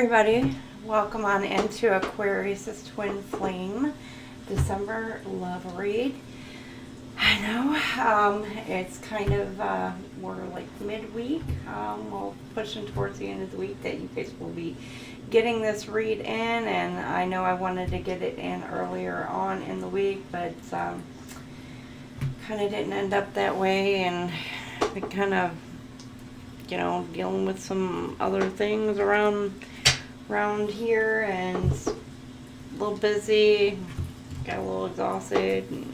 everybody, welcome on into Aquarius' Twin Flame December love read. I know, it's kind of, we're like midweek, we're pushing towards the end of the week that you guys will be getting this read in, and I know I wanted to get it in earlier on in the week, but kind of didn't end up that way, and it kind of, you know, dealing with some other things around here, and a little busy, got a little exhausted and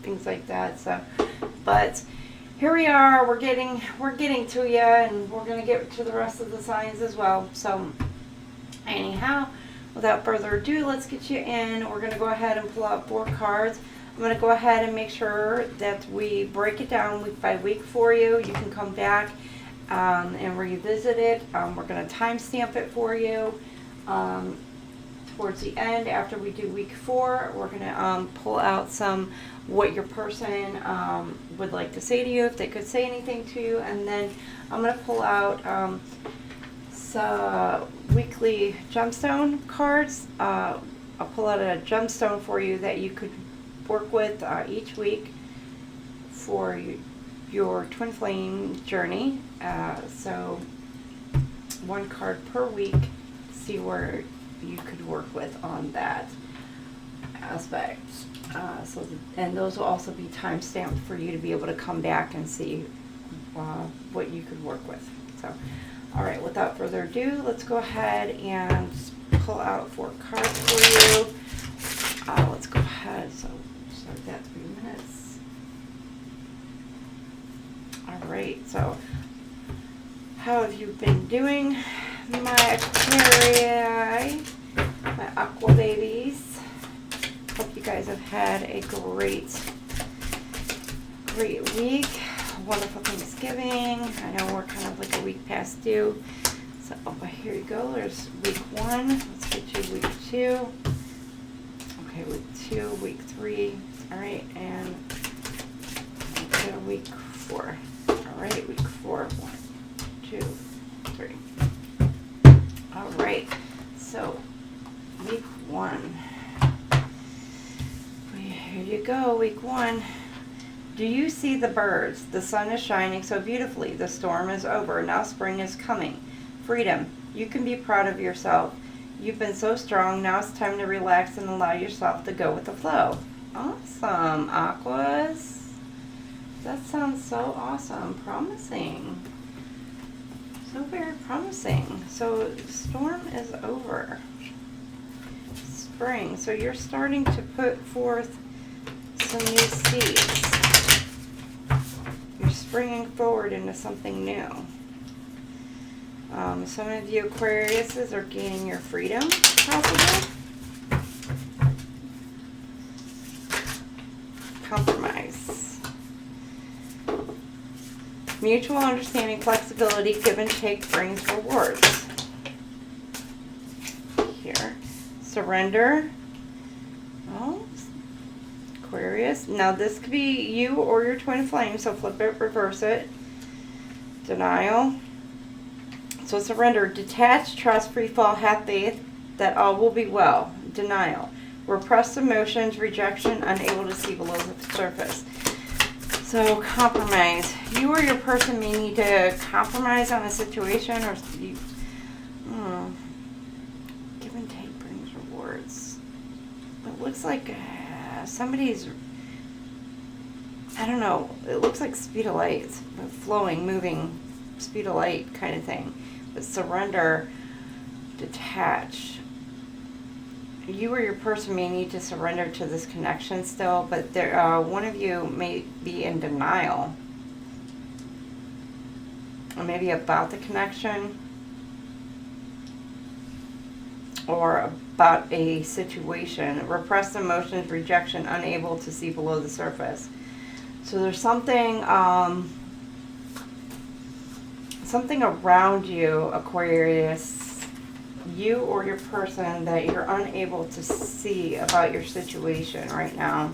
things like that. So, but here we are, we're getting to you, and we're gonna get to the rest of the signs as well. So anyhow, without further ado, let's get you in. We're gonna go ahead and pull out 4 cards. I'm going to go ahead and make sure that we break it down week by week for you. You can come back and revisit it. We're going to timestamp it for you. Towards the end, after we do week 4, we're going to pull out what your person would like to say to you, if they could say anything to you. And then I'm going to pull out some weekly gemstone cards. I'll pull out a gemstone for you that you could work with each week for your twin flame journey. So 1 card per week, see where you could work with on that aspect. And those will also be time stamped for you to be able to come back and see what you could work with. So, all right, without further ado, let's go ahead and pull out 4 cards for you. Let's go ahead. So start that 3 minutes. All right, so how have you been doing, my Aquarii, my Aqua babies? Hope you guys have had a great week. Wonderful Thanksgiving. I know we're kind of like a week past due. So here you go. There's week 1. Let's get you week 2. Okay, week 2, week 3. All right, and week 4. All right, week 4. 1, 2, 3. All right, so week 1. Here you go, week 1. Do you see the birds? The sun is shining so beautifully. The storm is over. Now spring is coming. Freedom. You can be proud of yourself. You've been so strong. Now it's time to relax and allow yourself to go with the flow. Awesome, Aquas. That sounds so awesome. Promising. So very promising. So storm is over. Spring. So you're starting to put forth some new seeds. You're springing forward into something new. Some of you Aquariuses are gaining your freedom, possibly. Compromise. Mutual understanding, flexibility, give and take brings rewards. Here. Surrender. Oh, Aquarius. Now this could be you or your twin flame, so flip it, reverse it. Denial. So surrender. Detach, trust, free fall, have faith that all will be well. Denial. Repressed emotions, rejection, unable to see below the surface. So compromise. You or your person may need to compromise on a situation, or you, give and take brings rewards. It looks like somebody's, I don't know, it looks like speed of light, flowing, moving, speed of light kind of thing. But surrender, detach. You or your person may need to surrender to this connection still, but there, one of you may be in denial, or maybe about the connection, or about a situation. Repressed emotions, rejection, unable to see below the surface. So there's something, something around you, Aquarius, you or your person, that you're unable to see about your situation right now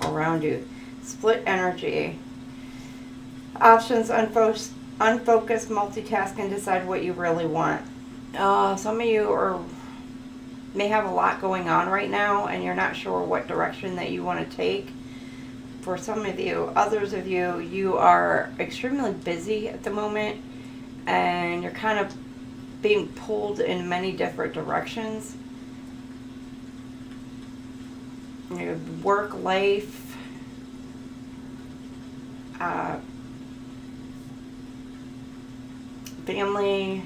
around you. Split energy. Options, unfocused, multitask, and decide what you really want. Some of you may have a lot going on right now, and you're not sure what direction that you want to take. For some of you, others of you, you are extremely busy at the moment, and you're kind of being pulled in many different directions. Your work life, family,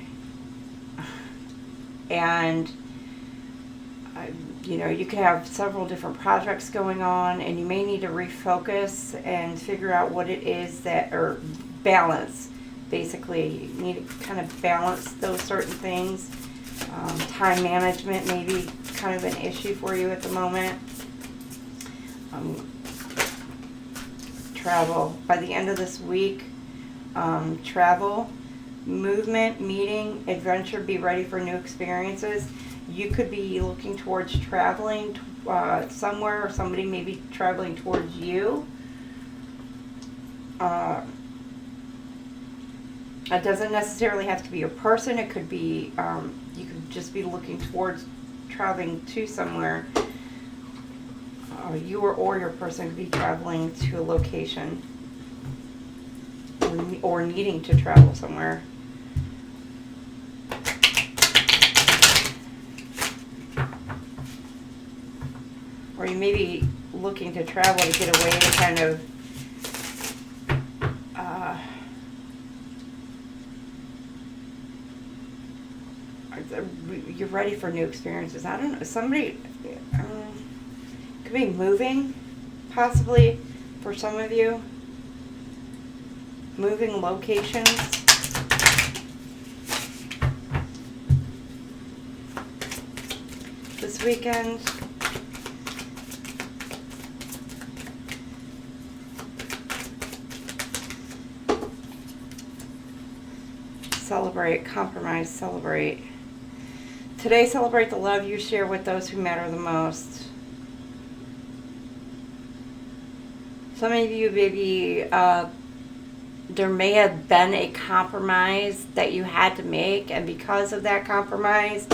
and you know, you could have several different projects going on, and you may need to refocus and figure out what it is that, or balance. Basically, you need to kind of balance those certain things. Time management may be kind of an issue for you at the moment. Travel. By the end of this week, travel, movement, meeting, adventure, be ready for new experiences. You could be looking towards traveling somewhere, or somebody may be traveling towards you. It doesn't necessarily have to be a person. It could be, you could just be looking towards traveling to somewhere. You or your person could be traveling to a location, or needing to travel somewhere. Or you may be looking to travel to get away to kind of you're ready for new experiences. I don't know. Somebody could be moving, possibly, for some of you. Moving locations. This weekend. Celebrate, compromise, celebrate. Today, celebrate the love you share with those who matter the most. Some of you, maybe, there may have been a compromise that you had to make, and because of that compromise,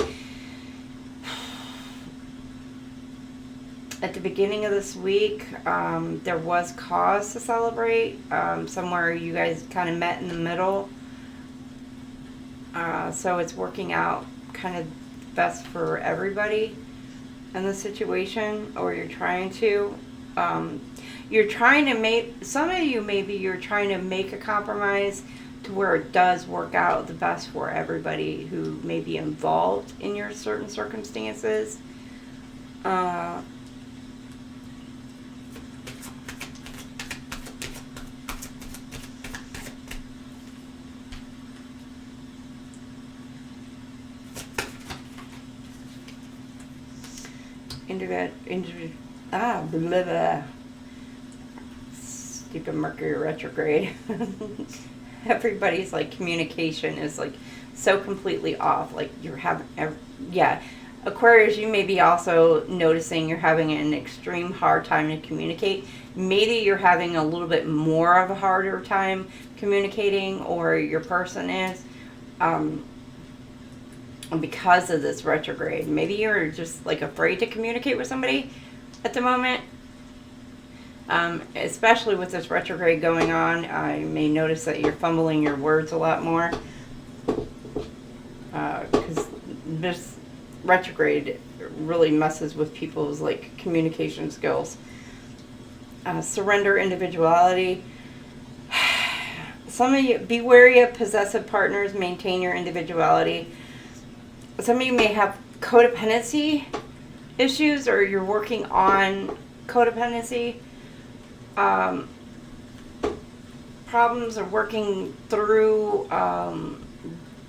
at the beginning of this week, there was cause to celebrate. Somewhere you guys kind of met in the middle. So it's working out kind of best for everybody in the situation, or you're trying to. You're trying to make, some of you maybe you're trying to make a compromise to where it does work out the best for everybody who may be involved in your certain circumstances. Blah, blah. Stupid Mercury retrograde. Everybody's like communication is like so completely off. Like you're having, yeah. Aquarius, you may be also noticing you're having an extreme hard time to communicate. Maybe you're having a little bit more of a harder time communicating, or your person is. Because of this retrograde. Maybe you're just like afraid to communicate with somebody at the moment. Especially with this retrograde going on, I may notice that you're fumbling your words a lot more. Because this retrograde really messes with people's like communication skills. Surrender individuality. Some of you, be wary of possessive partners. Maintain your individuality. Some of you may have codependency issues, or you're working on codependency problems, or working through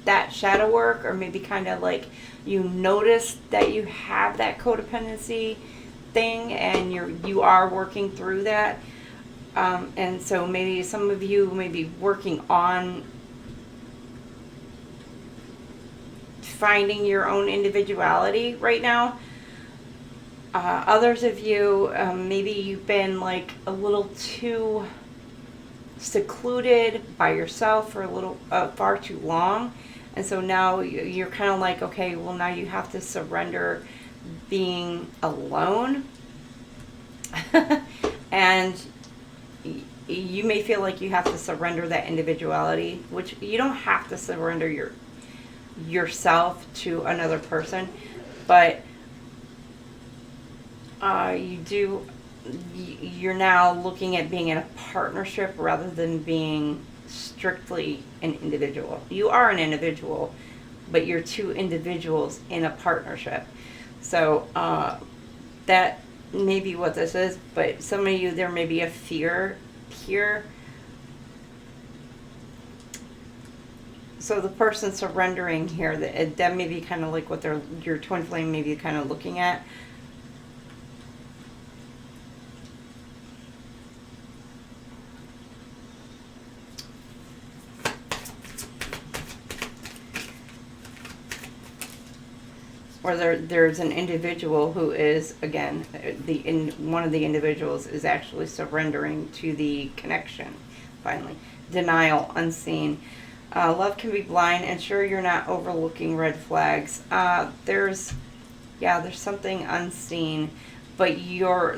that shadow work, or maybe kind of like you notice that you have that codependency thing, and you are working through that. And so maybe some of you may be working on finding your own individuality right now. Others of you, maybe you've been like a little too secluded by yourself for a little far too long, And so now you're kind of like, okay, well, now you have to surrender being alone. And you may feel like you have to surrender that individuality, which you don't have to surrender yourself to another person, but you're now looking at being in a partnership rather than being strictly an individual. You are an individual, but you're two individuals in a partnership. So that may be what this is, but some of you, there may be a fear here. So the person surrendering here, that may be kind of like what your twin flame may be kind of looking at. Or there's an individual who is, again, one of the individuals is actually surrendering to the connection, finally. Denial, unseen. Love can be blind. Ensure you're not overlooking red flags. There's something unseen, but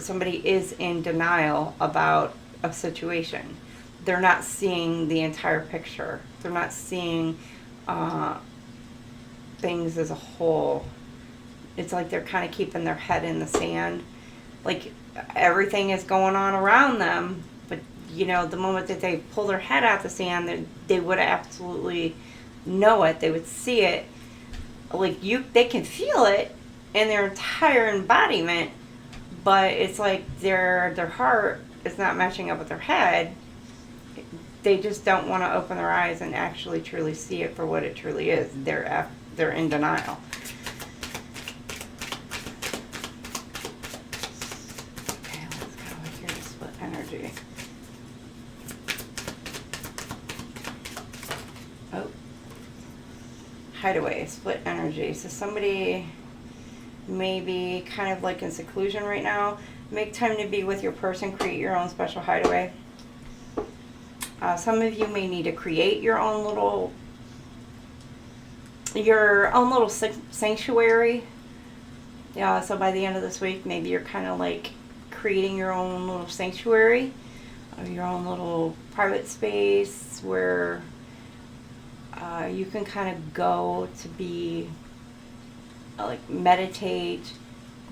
somebody is in denial about a situation. They're not seeing the entire picture. They're not seeing things as a whole. It's like they're kind of keeping their head in the sand. Like everything is going on around them, but you know, the moment that they pull their head out the sand, they would absolutely know it. They would see it. Like they can feel it in their entire embodiment, but it's like their heart is not matching up with their head. They just don't want to open their eyes and actually truly see it for what it truly is. They're in denial. Energy. Oh. Hideaway, split energy. So somebody may be kind of like in seclusion right now. Make time to be with your person. Create your own special hideaway. Some of you may need to create your own little sanctuary. Yeah, so by the end of this week, maybe you're kind of like creating your own little sanctuary, your own little private space where you can kind of go to be like meditate,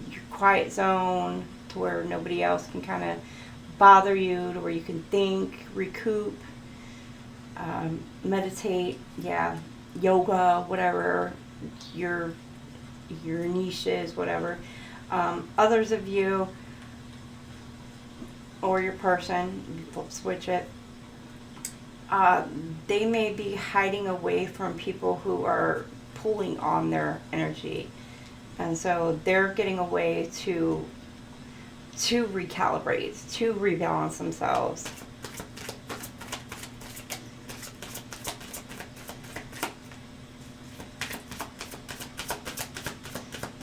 your quiet zone, to where nobody else can kind of bother you, to where you can think, recoup, meditate, yoga, whatever your niche is, whatever. Others of you, or your person, you flip switch it, they may be hiding away from people who are pulling on their energy, and so they're getting away to recalibrate, to rebalance themselves.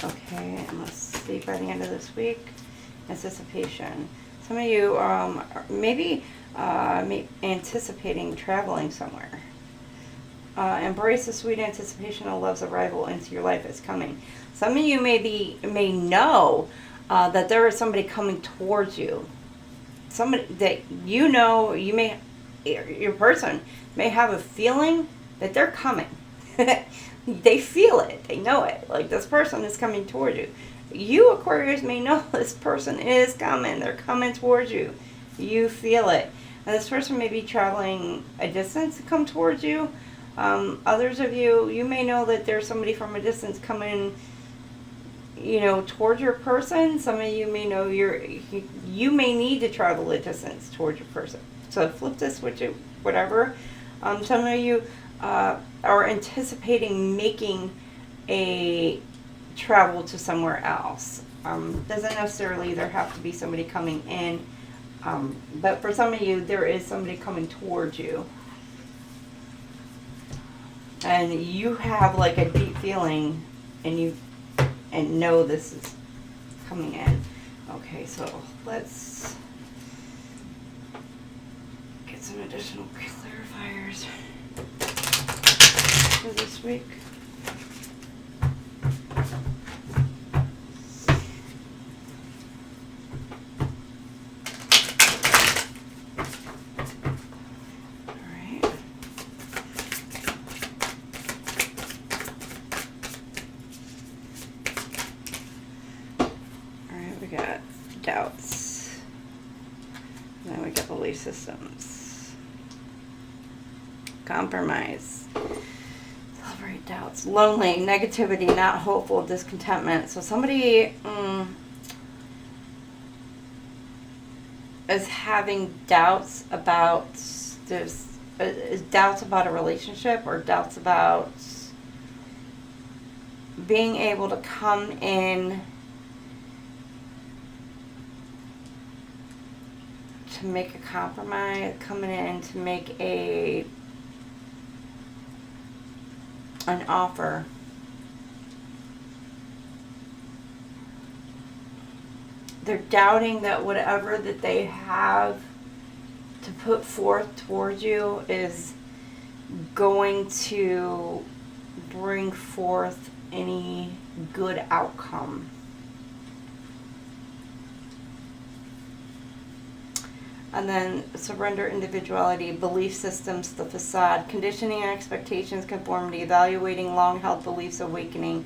Okay, and let's see, by the end of this week, anticipation. Some of you maybe anticipating traveling somewhere. Embrace the sweet anticipation of love's arrival into your life. It's coming. Some of you may know that there is somebody coming towards you. Somebody that you know, your person may have a feeling that they're coming. They feel it. They know it. Like this person is coming toward you. You, Aquarius, may know this person is coming. They're coming towards you. You feel it. And this person may be traveling a distance to come towards you. Others of you, you may know that there's somebody from a distance coming, towards your person. Some of you may know you may need to travel a distance towards your person. So flip this, switch it, whatever. Some of you are anticipating making a travel to somewhere else. Doesn't necessarily either have to be somebody coming in, but for some of you, there is somebody coming towards you. And you have like a deep feeling and know this is coming in. Okay, so let's get some additional clarifiers. for this week. Doubts. And then we got belief systems. Compromise. Celebrate doubts. Lonely, negativity, not hopeful, discontentment. So somebody is having doubts about this, doubts about a relationship, or doubts about being able to come in to make a compromise, coming in to make an offer. They're doubting that whatever that they have to put forth towards you is going to bring forth any good outcome. And then surrender, individuality, belief systems, the facade, conditioning, expectations, conformity, evaluating long-held beliefs, awakening.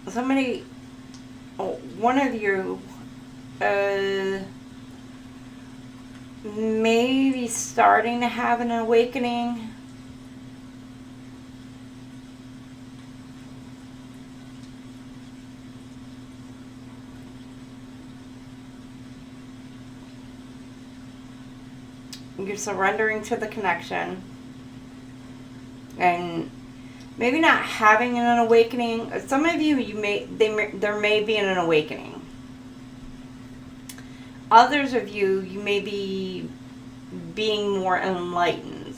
Somebody, one of you, maybe starting to have an awakening. You're surrendering to the connection, and maybe not having an awakening. Some of you, there may be an awakening. Others of you, you may be being more enlightened.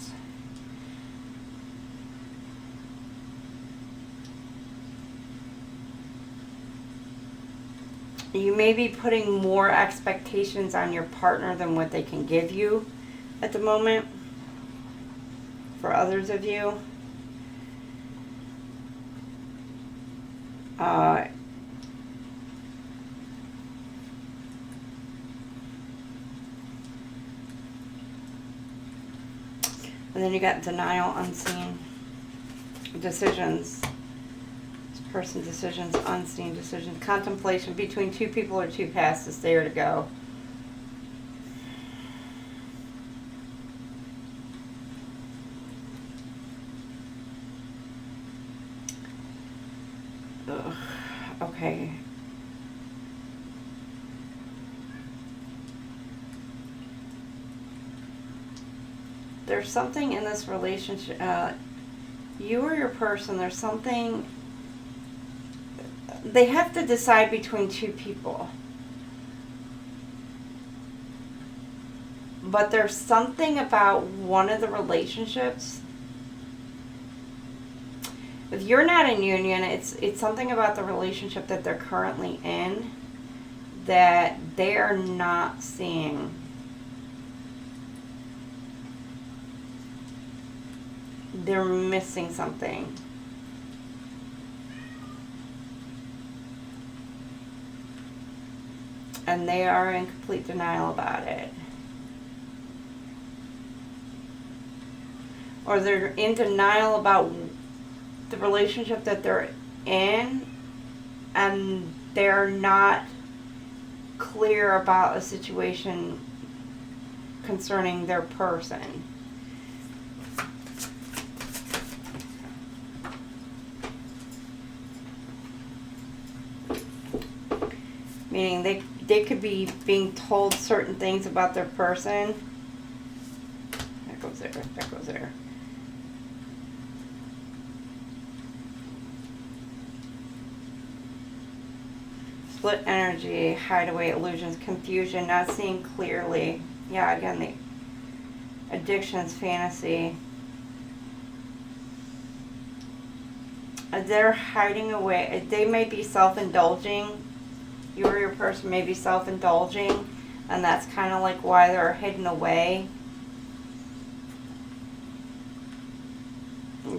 You may be putting more expectations on your partner than what they can give you at the moment. For others of you, and then you got denial, unseen decisions. This person decisions, unseen decisions, contemplation between two people or two paths to stay or to go. Okay. There's something in this relationship, you or your person, there's something, they have to decide between two people. But there's something about one of the relationships. If you're not in union, it's something about the relationship that they're currently in that they are not seeing. They're missing something. And they are in complete denial about it. Or they're in denial about the relationship that they're in, and they're not clear about a situation concerning their person. Meaning they could be being told certain things about their person. That goes there, that goes there. Split energy, hideaway, illusions, confusion, not seeing clearly. Yeah, again, the addictions, fantasy. They're hiding away. They may be self-indulging You or your person may be self-indulging, and that's kind of like why they're hidden away.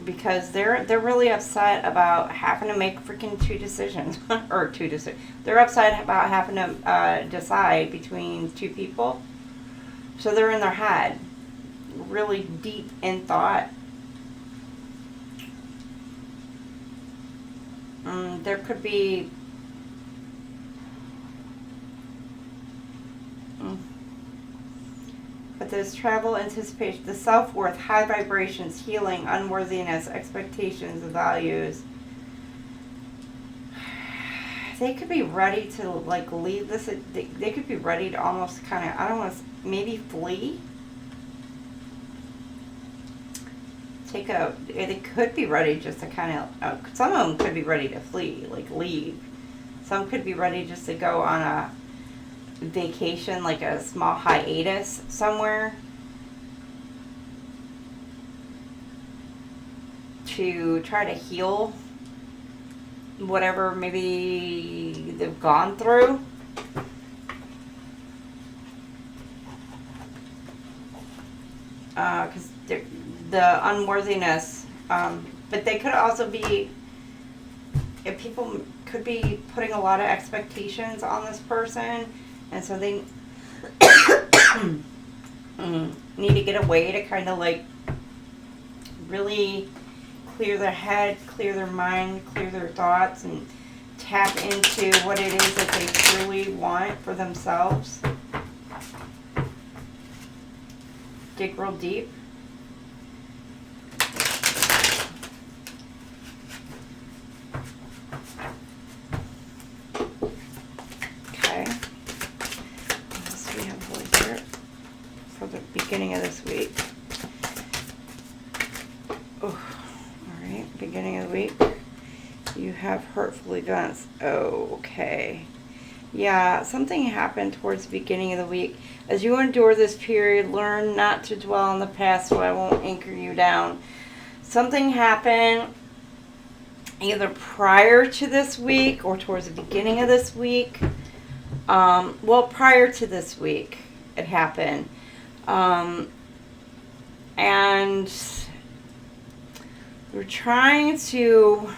Because they're really upset about having to make freaking two decisions. Or two decisions. They're upset about having to decide between two people. So they're in their head. Really deep in thought. There could be... But there's travel, anticipation, the self-worth, high vibrations, healing, unworthiness, expectations, values. They could be ready to like leave this. They could be ready to almost kind of, I don't want to, maybe flee. They could be ready just to kind of, some of them could be ready to flee, like leave. Some could be ready just to go on a vacation, like a small hiatus somewhere, to try to heal whatever maybe they've gone through. Because the unworthiness, but they could also be, if people could be putting a lot of expectations on this person, and so they need to get away to kind of like really clear their head, clear their mind, clear their thoughts, and tap into what it is that they truly want for themselves. Dig real deep. Beginning of this week. Oh, alright, beginning of the week. You have hurtful events. Oh, okay. Yeah, something happened towards the beginning of the week. As you endure this period, learn not to dwell on the past so I won't anchor you down. Something happened either prior to this week or towards the beginning of this week. Well, prior to this week, it happened. And we're trying to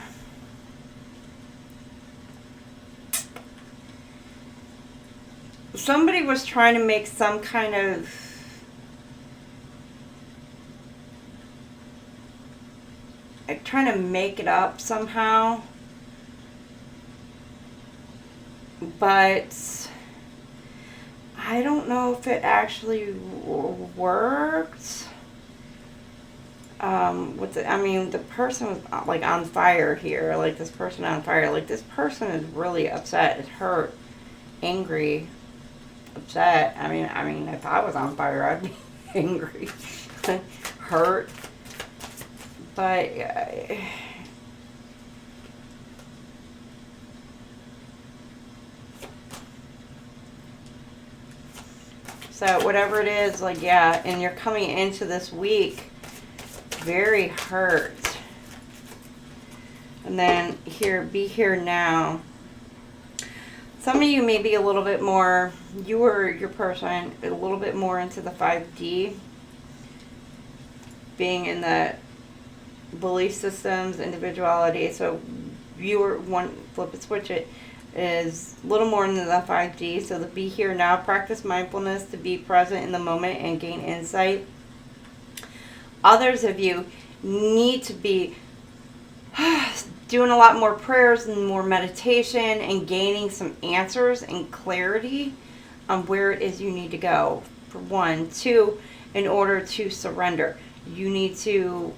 somebody was trying to make some kind of like trying to make it up somehow, but I don't know if it actually worked. The person was like on fire here. Like this person on fire. Like this person is really upset. It's hurt, angry, upset. I mean, if I was on fire, I'd be angry, hurt. But so whatever it is, like, yeah, and you're coming into this week very hurt. And then here, be here now. Some of you may be a little bit more, you or your person, a little bit more into the 5D. Being in the belief systems, individuality. So you or one, flip it, switch it, is a little more into the 5D. So the be here now, practice mindfulness to be present in the moment and gain insight. Others of you need to be doing a lot more prayers and more meditation and gaining some answers and clarity on where it is you need to go. For one. Two, in order to surrender, you need to,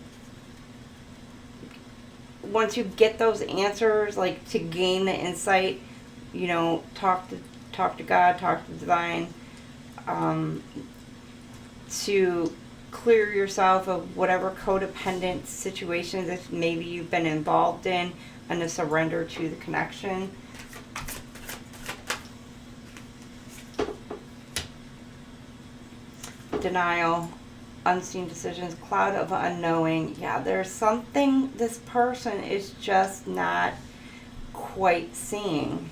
once you get those answers, like to gain the insight, you know, talk to God, talk to the divine, to clear yourself of whatever codependent situations that maybe you've been involved in, and to surrender to the connection. Denial, unseen decisions, cloud of unknowing. Yeah, there's something this person is just not quite seeing.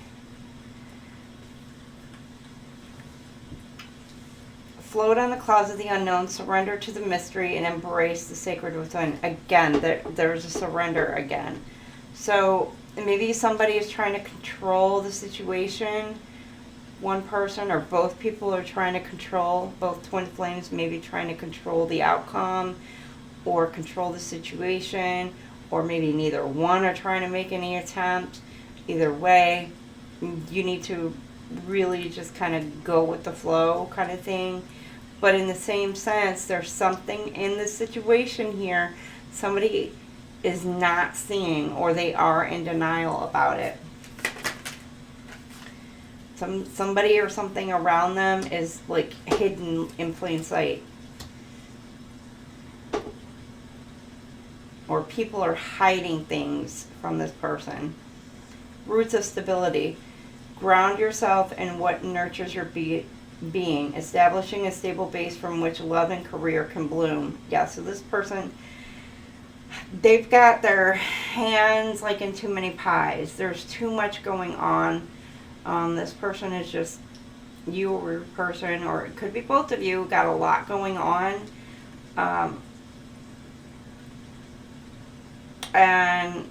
float on the clouds of the unknown, surrender to the mystery, and embrace the sacred within. Again, there's a surrender again. So maybe somebody is trying to control the situation. One person or both people are trying to control, both twin flames maybe trying to control the outcome or control the situation, or maybe neither one are trying to make any attempt. Either way, you need to really just kind of go with the flow kind of thing. But in the same sense, there's something in the situation here somebody is not seeing, or they are in denial about it. Somebody or something around them is like hidden in plain sight. Or people are hiding things from this person. Roots of stability. Ground yourself in what nurtures your being, establishing a stable base from which love and career can bloom. Yeah, so this person, they've got their hands like in too many pies. There's too much going on. This person is just, you or your person, or it could be both of you, got a lot going on. And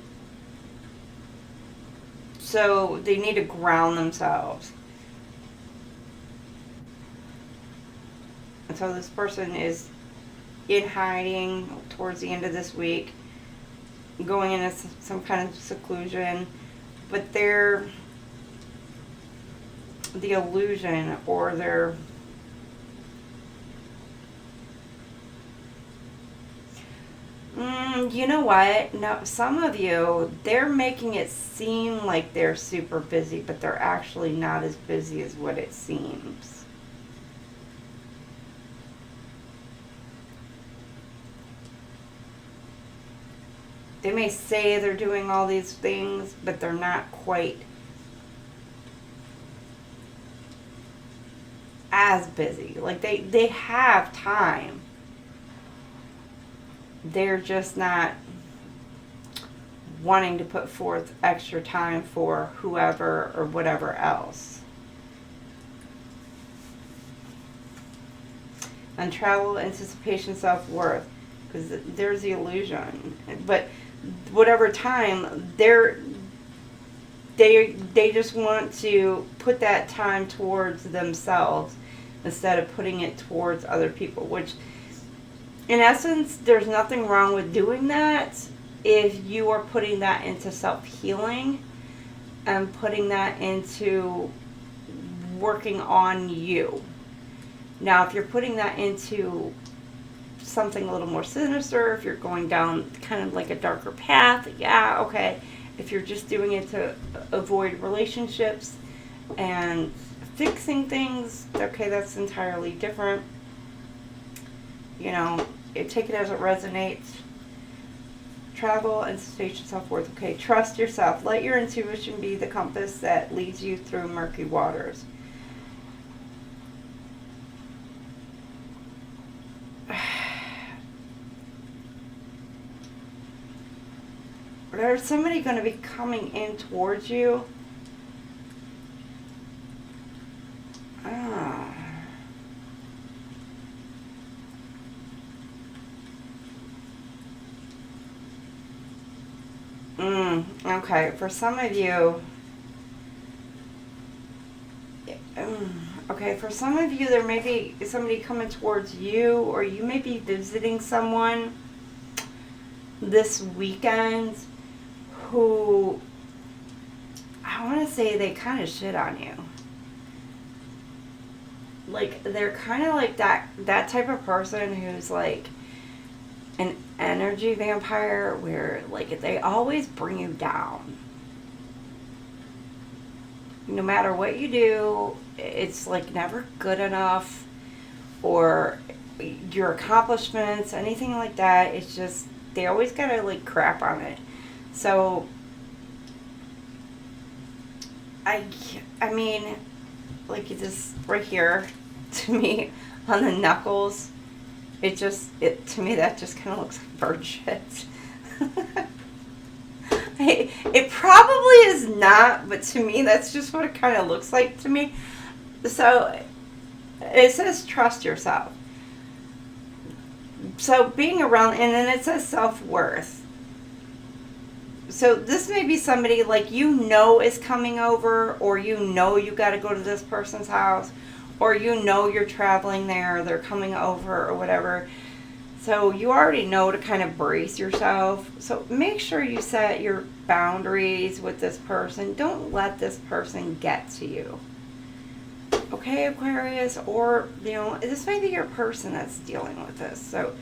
so they need to ground themselves. And so this person is in hiding towards the end of this week, going into some kind of seclusion, but they're the illusion, or they're you know what? No, some of you, they're making it seem like they're super busy, but they're actually not as busy as what it seems. They may say they're doing all these things, but they're not quite as busy. Like they have time. They're just not wanting to put forth extra time for whoever or whatever else. And travel, anticipation, self-worth, because there's the illusion. But whatever time, they just want to put that time towards themselves instead of putting it towards other people, which in essence, there's nothing wrong with doing that if you are putting that into self-healing and putting that into working on you. Now, if you're putting that into something a little more sinister, if you're going down kind of like a darker path, yeah, okay. If you're just doing it to avoid relationships and fixing things, okay, that's entirely different. You know, take it as it resonates. Travel, anticipation, self-worth. Okay, trust yourself. Let your intuition be the compass that leads you through murky waters. There's somebody going to be coming in towards you. Okay, for some of you, there may be somebody coming towards you, or you may be visiting someone this weekend who, I want to say, they kind of shit on you. Like, they're kind of like that type of person who's like an energy vampire, where like they always bring you down. No matter what you do, it's like never good enough, or your accomplishments, anything like that. It's just, they always gotta like crap on it. So I mean, like this right here, to me, on the knuckles, to me that just kind of looks like bird shit. It probably is not, but to me that's just what it kind of looks like to me. So it says trust yourself. So being around, and then it says self-worth. So this may be somebody like is coming over, or you got to go to this person's house, or you're traveling there, they're coming over or whatever. So you already know to kind of brace yourself. So make sure you set your boundaries with this person. Don't let this person get to you. Okay, Aquarius, or, this may be your person that's dealing with this. So,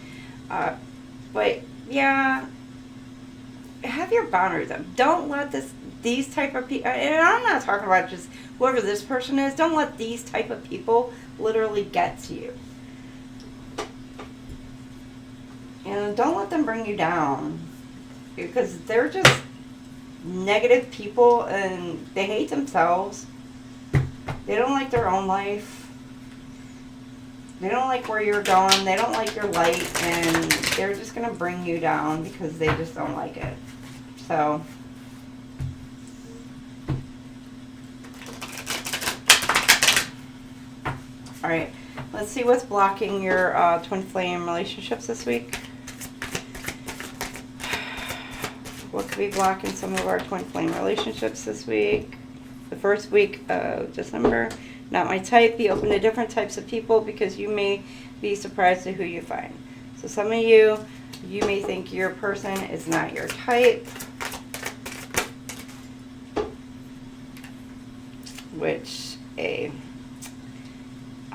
but yeah, have your boundaries up. Don't let these type of people, and I'm not talking about just whoever this person is, don't let these type of people literally get to you. And don't let them bring you down, because they're just negative people and they hate themselves. They don't like their own life. They don't like where you're going. They don't like your light, and they're just going to bring you down because they just don't like it. So, all right, let's see what's blocking your twin flame relationships this week. What could be blocking some of our twin flame relationships this week? The first week of December. Not my type. Be open to different types of people, because you may be surprised at who you find. So some of you may think your person is not your type, which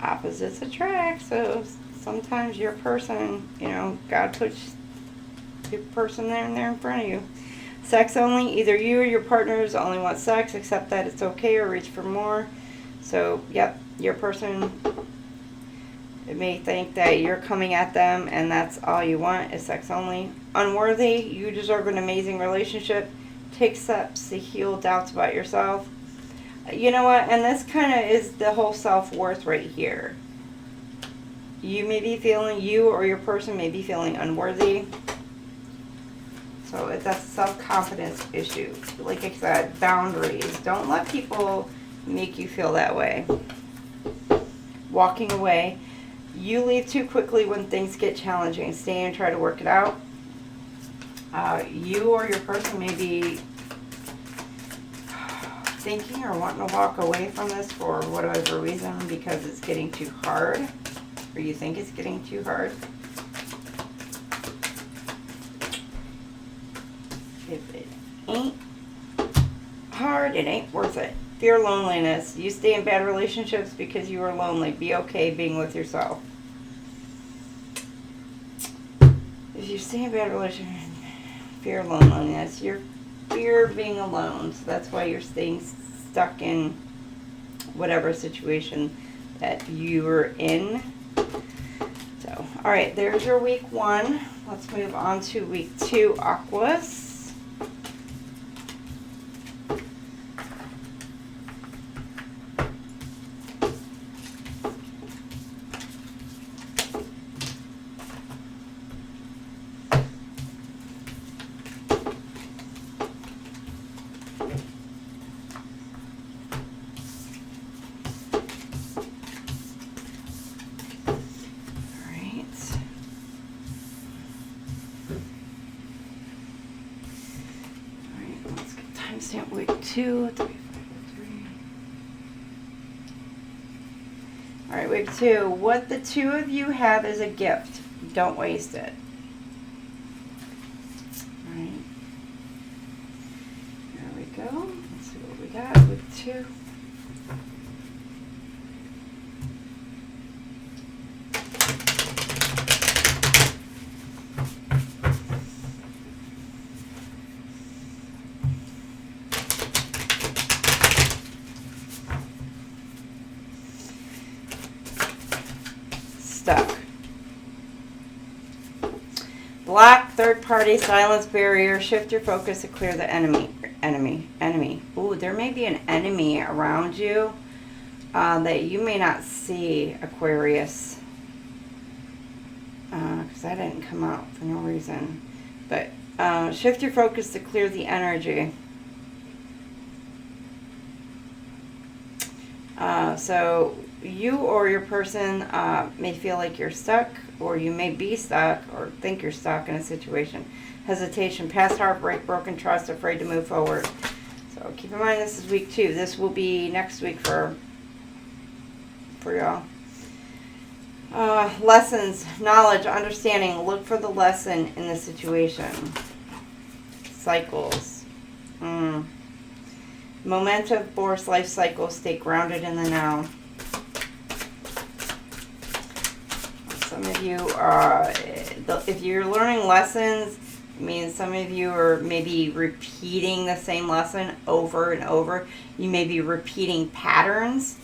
opposites attract. So sometimes your person, God puts your person there in front of you. Sex only. Either you or your partners only want sex, accept that it's okay, or reach for more. So, yep, your person may think that you're coming at them and that's all you want is sex only. Unworthy. You deserve an amazing relationship. Take steps to heal doubts about yourself. You know what? And this kind of is the whole self-worth right here. You or your person may be feeling unworthy. So that's a self-confidence issue. Like I said, boundaries. Don't let people make you feel that way. Walking away. You leave too quickly when things get challenging. Stay and try to work it out. You or your person may be thinking or wanting to walk away from this for whatever reason, because it's getting too hard, or you think it's getting too hard. If it ain't hard, it ain't worth it. Fear loneliness. You stay in bad relationships because you are lonely. Be okay being with yourself. If you stay in bad relationships, fear loneliness. You're fear being alone. So that's why you're staying stuck in whatever situation that you are in. So, all right, there's your week 1. Let's move on to week 2, Aquarius. Timestamp week 2, 3, 5, 3. All right, week 2. What the two of you have is a gift. Don't waste it. All right. There we go. Let's see what we got. Week 2. Stuck. Block, third party, silence barrier, shift your focus to clear the enemy. Ooh, there may be an enemy around you that you may not see, Aquarius. Because that didn't come out for no reason. But shift your focus to clear the energy. So you or your person may feel like you're stuck, or you may be stuck, or think you're stuck in a situation. Hesitation, past heartbreak, broken trust, afraid to move forward. So keep in mind this is week 2. This will be next week for y'all. Lessons, knowledge, understanding. Look for the lesson in the situation. Cycles. Momentum, force, life cycle. Stay grounded in the now. Some of you are, if you're learning lessons, I mean, some of you are maybe repeating the same lesson over and over. You may be repeating patterns,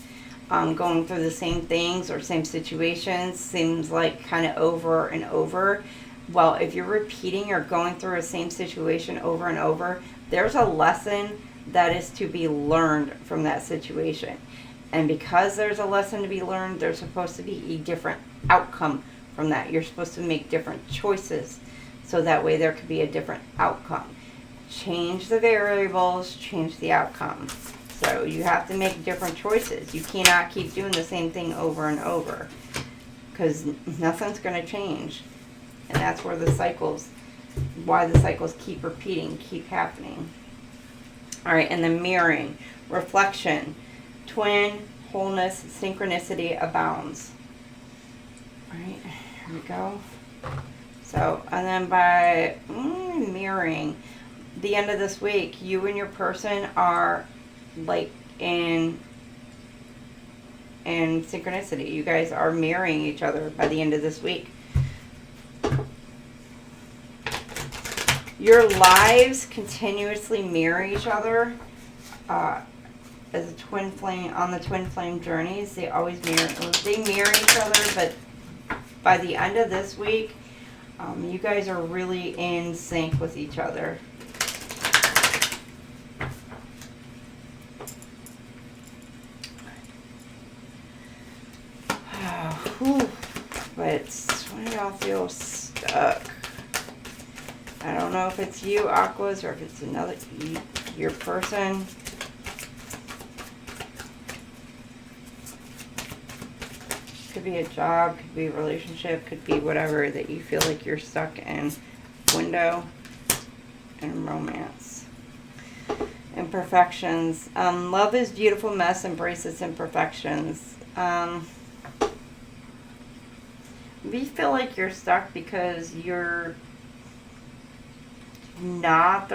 going through the same things or same situations. Seems like kind of over and over. Well, if you're repeating or going through a same situation over and over, there's a lesson that is to be learned from that situation. And because there's a lesson to be learned, there's supposed to be a different outcome from that. You're supposed to make different choices, so that way there could be a different outcome. Change the variables, change the outcome. So you have to make different choices. You cannot keep doing the same thing over and over, because nothing's going to change. And that's where the cycles, why the cycles keep repeating, keep happening. All right, and then mirroring, reflection, twin, wholeness, synchronicity abounds. All right, here we go. So, and then by mirroring, the end of this week, you and your person are like in synchronicity. You guys are mirroring each other by the end of this week. Your lives continuously mirror each other. As a twin flame, on the twin flame journeys, they always mirror each other, but by the end of this week, you guys are really in sync with each other. But some of y'all feel stuck. I don't know if it's you, Aquas, or if it's another, your person. Could be a job, could be a relationship, could be whatever that you feel like you're stuck in. Window and romance. Imperfections. Love is beautiful mess, embrace its imperfections. We feel like you're stuck because you're not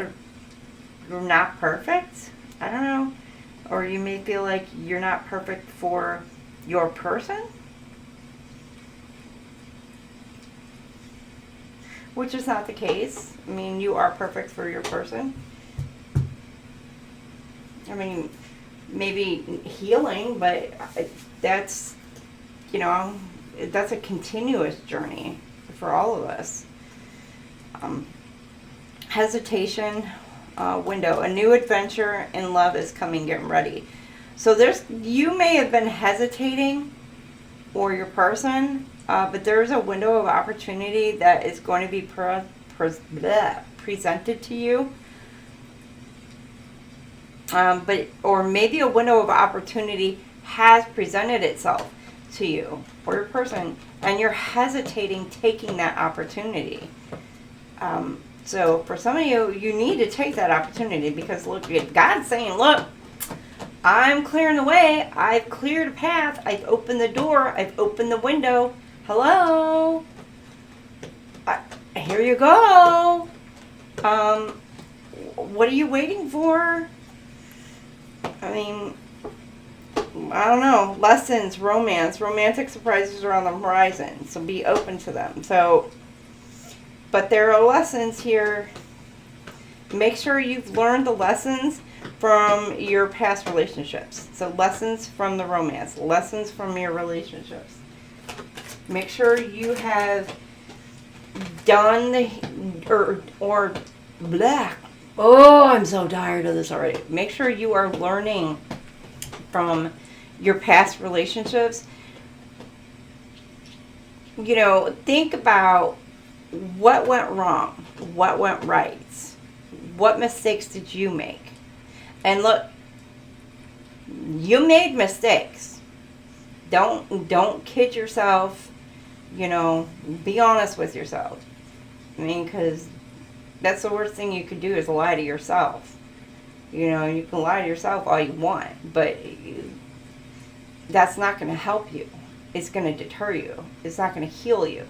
perfect. I don't know. Or you may feel like you're not perfect for your person, which is not the case. I mean, you are perfect for your person. I mean, maybe healing, but that's, you know, that's a continuous journey for all of us. Hesitation, window. A new adventure in love is coming, getting ready. So you may have been hesitating, or your person, but there's a window of opportunity that is going to be presented to you. Or maybe a window of opportunity has presented itself to you or your person, and you're hesitating taking that opportunity. So for some of you, you need to take that opportunity, because look, God's saying, look, I'm clearing the way. I've cleared a path. I've opened the door. I've opened the window. Hello? Here you go. What are you waiting for? I mean, I don't know. Lessons, romance, romantic surprises are on the horizon, so be open to them. So, but there are lessons here. Make sure you've learned the lessons from your past relationships. So lessons from the romance, lessons from your relationships. Make sure you have done or blah. Oh, I'm so tired of this already. Make sure you are learning from your past relationships. You know, think about what went wrong, what went right, what mistakes did you make? And look, you made mistakes. Don't kid yourself, you know, be honest with yourself. I mean, because that's the worst thing you could do is lie to yourself. You know, you can lie to yourself all you want, but that's not going to help you. It's going to deter you. It's not going to heal you.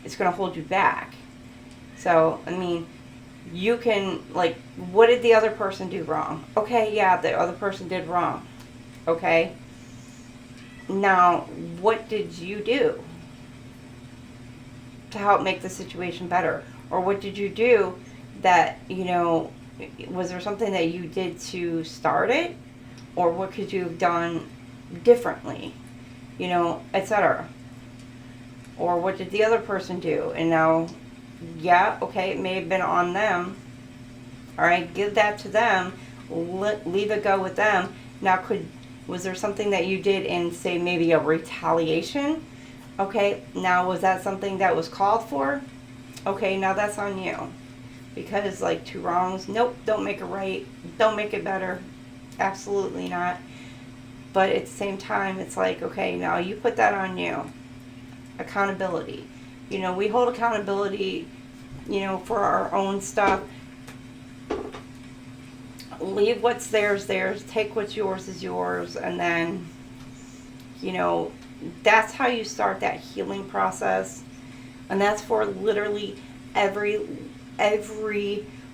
It's going to hold you back. So, I mean, you can, like, what did the other person do wrong? Okay, yeah, the other person did wrong. Okay? Now, what did you do to help make the situation better? Or what did you do that, you know, was there something that you did to start it? Or what could you have done differently? You know, etc. Or what did the other person do? And now, yeah, okay, it may have been on them. All right, give that to them. Leave it go with them. Now, was there something that you did in, say, maybe a retaliation? Okay, now was that something that was called for? Okay, now that's on you. Because, like, two wrongs, nope, don't make it right. Don't make it better. Absolutely not. But at the same time, it's like, okay, now you put that on you. Accountability. You know, we hold accountability, you know, for our own stuff. Leave what's theirs, theirs. Take what's yours is yours. And then, you know, that's how you start that healing process. And that's for literally every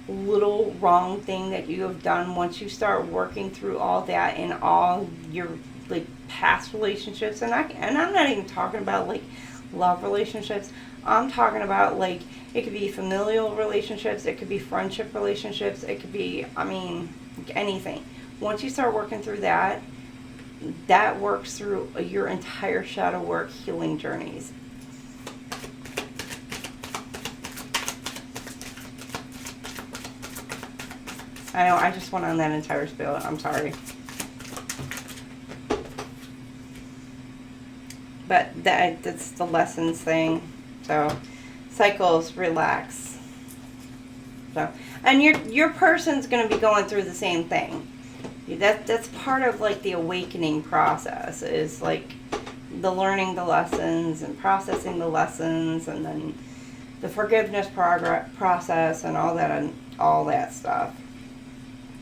little wrong thing that you have done. Once you start working through all that in all your, like, past relationships, and I'm not even talking about, like, love relationships. I'm talking about, like, it could be familial relationships, it could be friendship relationships, it could be, I mean, anything. Once you start working through that, that works through your entire shadow work healing journeys. I know, I just went on that entire spiel. I'm sorry. But that's the lessons thing. So, cycles, relax. So, and your person's going to be going through the same thing. That's part of, like, the awakening process, is, like, the learning the lessons and processing the lessons, and then the forgiveness process and all that stuff.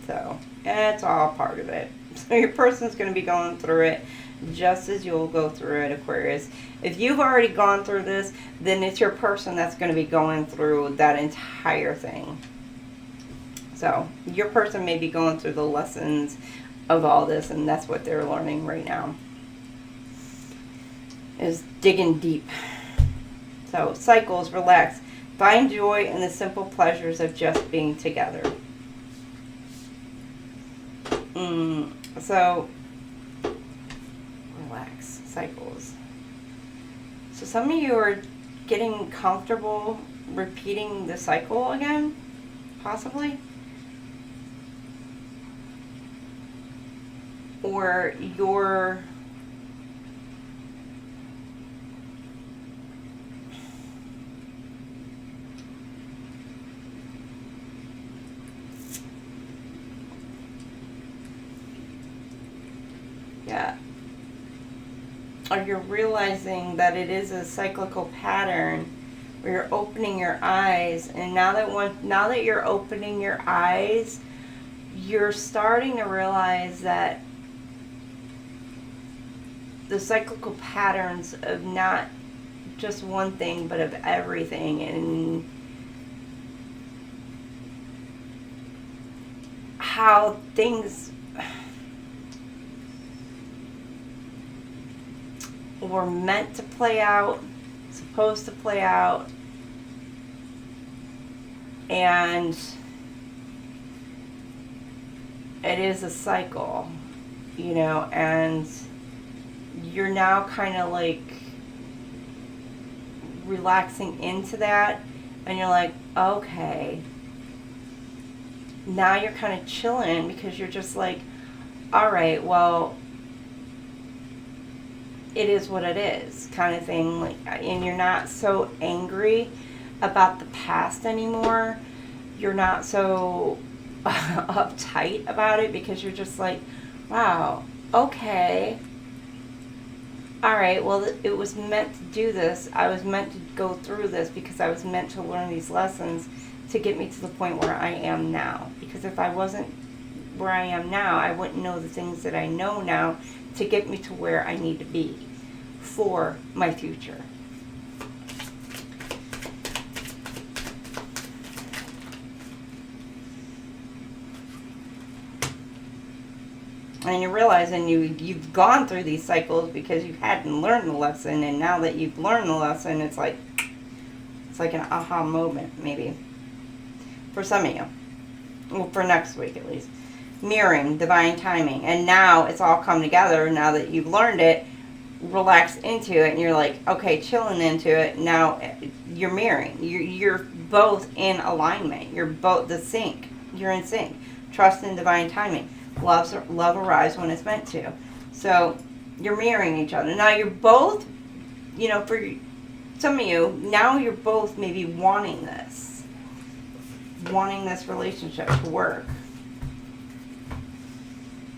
So, it's all part of it. So your person's going to be going through it just as you'll go through it, Aquarius. If you've already gone through this, then it's your person that's going to be going through that entire thing. So your person may be going through the lessons of all this, and that's what they're learning right now, is digging deep. So, cycles, relax. Find joy in the simple pleasures of just being together. So, relax, cycles. So some of you are getting comfortable repeating the cycle again, possibly. Or you're or you're realizing that it is a cyclical pattern where you're opening your eyes, and now that you're opening your eyes, you're starting to realize that the cyclical patterns of not just one thing but of everything, and how things were meant to play out, supposed to play out, and it is a cycle, you know, and you're now kind of like relaxing into that, and you're like, okay, now you're kind of chilling, because you're just like, all right, well, it is what it is, kind of thing. Like, and you're not so angry about the past anymore. You're not so uptight about it, because you're just like, wow, okay, all right, well, it was meant to do this. I was meant to go through this because I was meant to learn these lessons to get me to the point where I am now. Because if I wasn't where I am now, I wouldn't know the things that I know now to get me to where I need to be for my future. And you're realizing you've gone through these cycles because you hadn't learned the lesson, and now that you've learned the lesson, it's like an aha moment, maybe. For some of you. Well, for next week at least. Mirroring, divine timing. And now it's all come together. Now that you've learned it, relax into it, and you're like, okay, chilling into it. Now you're mirroring. You're both in alignment. You're both the sync. You're in sync. Trust in divine timing. Love arrives when it's meant to. So you're mirroring each other. Now you're both, for some of you, now you're both maybe wanting this relationship to work.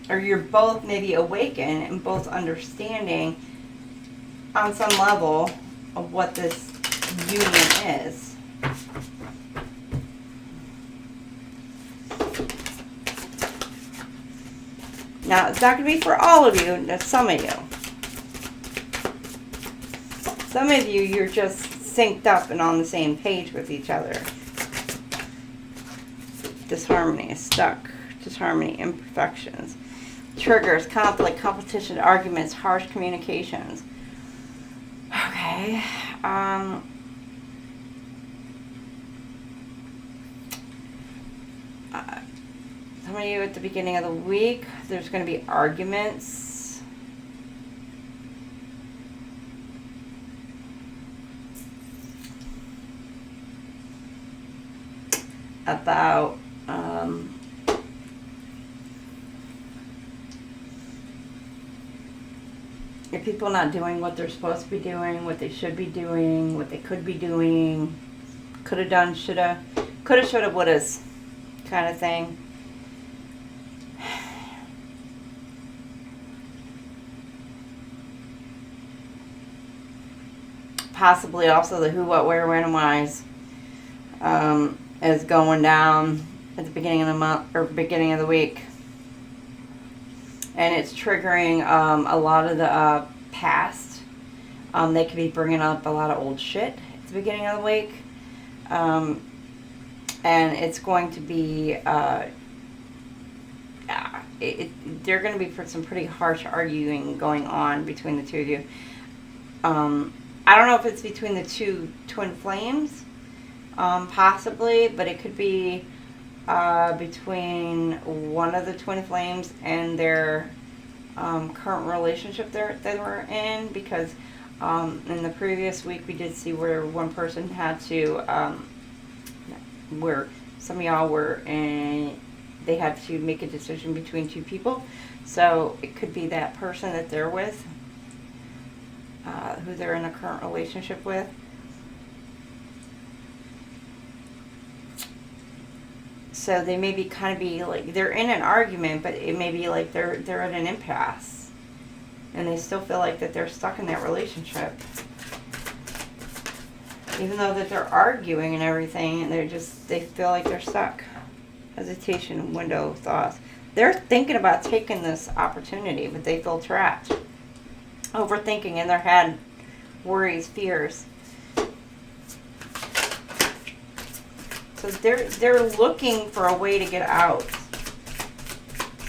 Or you're both maybe awakened and both understanding on some level of what this union is. Now, it's not going to be for all of you, that's some of you. Some of you, you're just synced up and on the same page with each other. Disharmony, stuck. Disharmony, imperfections. Triggers, conflict, competition, arguments, harsh communications. Okay. Some of you at the beginning of the week, there's going to be arguments. About if people not doing what they're supposed to be doing, what they should be doing, what they could be doing, could have done, should have, would have, kind of thing. Possibly also the who, what, where, when, and why's is going down at the beginning of the month or beginning of the week. And it's triggering a lot of the past. They could be bringing up a lot of old shit at the beginning of the week. And it's going to be, they're going to be some pretty harsh arguing going on between the two of you. I don't know if it's between the two twin flames, possibly, but it could be between one of the twin flames and their current relationship they were in, because in the previous week we did see where one person had to, where some of y'all were in, they had to make a decision between two people. So it could be that person that they're with, who they're in a current relationship with. So they may be kind of be like, they're in an argument, but it may be like they're at an impasse. And they still feel like that they're stuck in that relationship. Even though that they're arguing and everything, and they feel like they're stuck. Hesitation, window, thoughts. They're thinking about taking this opportunity, but they feel trapped. Overthinking in their head, worries, fears. So they're looking for a way to get out.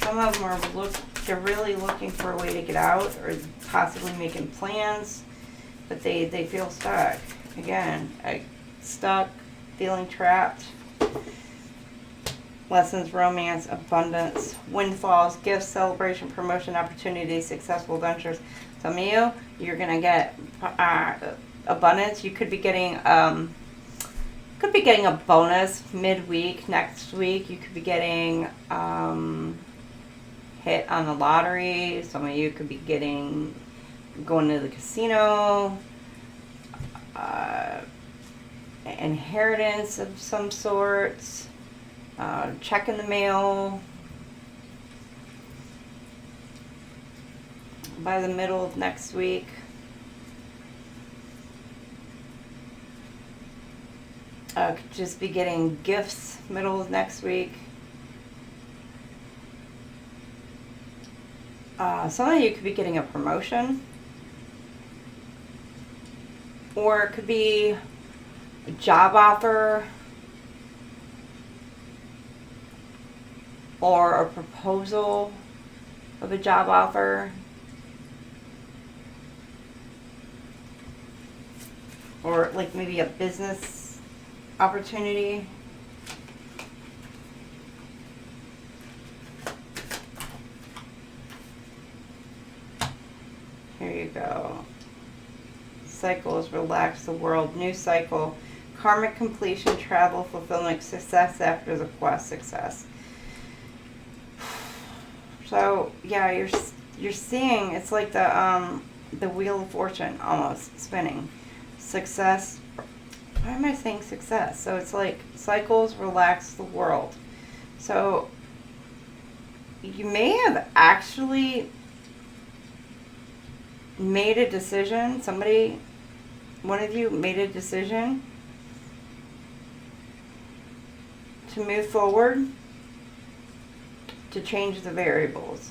Some of them they're really looking for a way to get out, or possibly making plans, but they feel stuck. Again, stuck, feeling trapped. Lessons, romance, abundance, windfalls, gifts, celebration, promotion, opportunities, successful ventures. Some of you, you're gonna get abundance. You could be getting a bonus midweek next week. You could be getting hit on the lottery. Some of you could be going to the casino. Inheritance of some sorts. Check in the mail by the middle of next week. Could just be getting gifts middle of next week. Some of you could be getting a promotion. Or it could be a job offer. Or a proposal of a job offer. Or like maybe a business opportunity. Here you go. Cycles, relax the world, new cycle, karmic completion, travel, fulfillment, success after the quest, success. So yeah, you're seeing it's like the wheel of fortune almost spinning. Success. Why am I saying success? So it's like cycles, relax the world. So you may have actually made a decision. Somebody, one of you made a decision to move forward, to change the variables.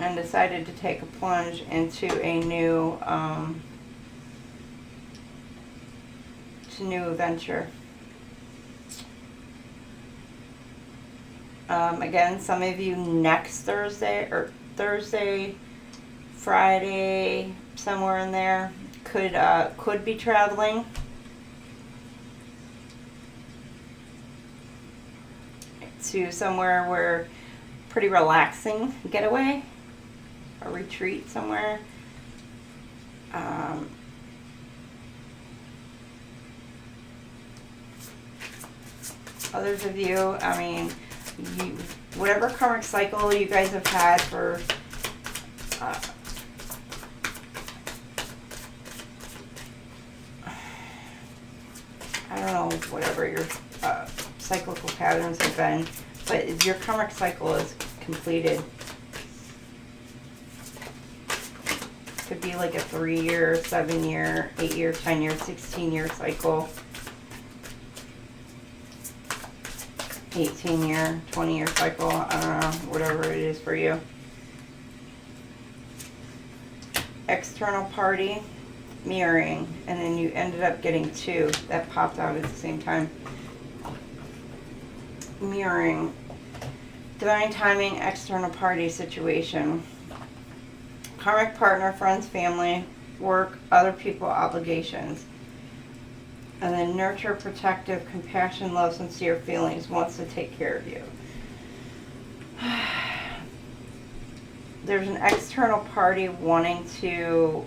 And decided to take a plunge into a new venture. Again, some of you next Thursday or Thursday, Friday, somewhere in there, could be traveling to somewhere where pretty relaxing getaway, a retreat somewhere. Others of you, I mean, whatever karmic cycle you guys have had for I don't know, whatever your cyclical patterns have been, but your karmic cycle is completed. Could be like a 3-year, 7-year, 8-year, 10-year, 16-year cycle. 18-year, 20-year cycle, I don't know, whatever it is for you. External party, mirroring, and then you ended up getting 2 that popped out at the same time. Mirroring, divine timing, external party situation. Karmic partner, friends, family, work, other people, obligations. And then nurture, protective, compassion, love, sincere feelings, wants to take care of you. There's an external party wanting to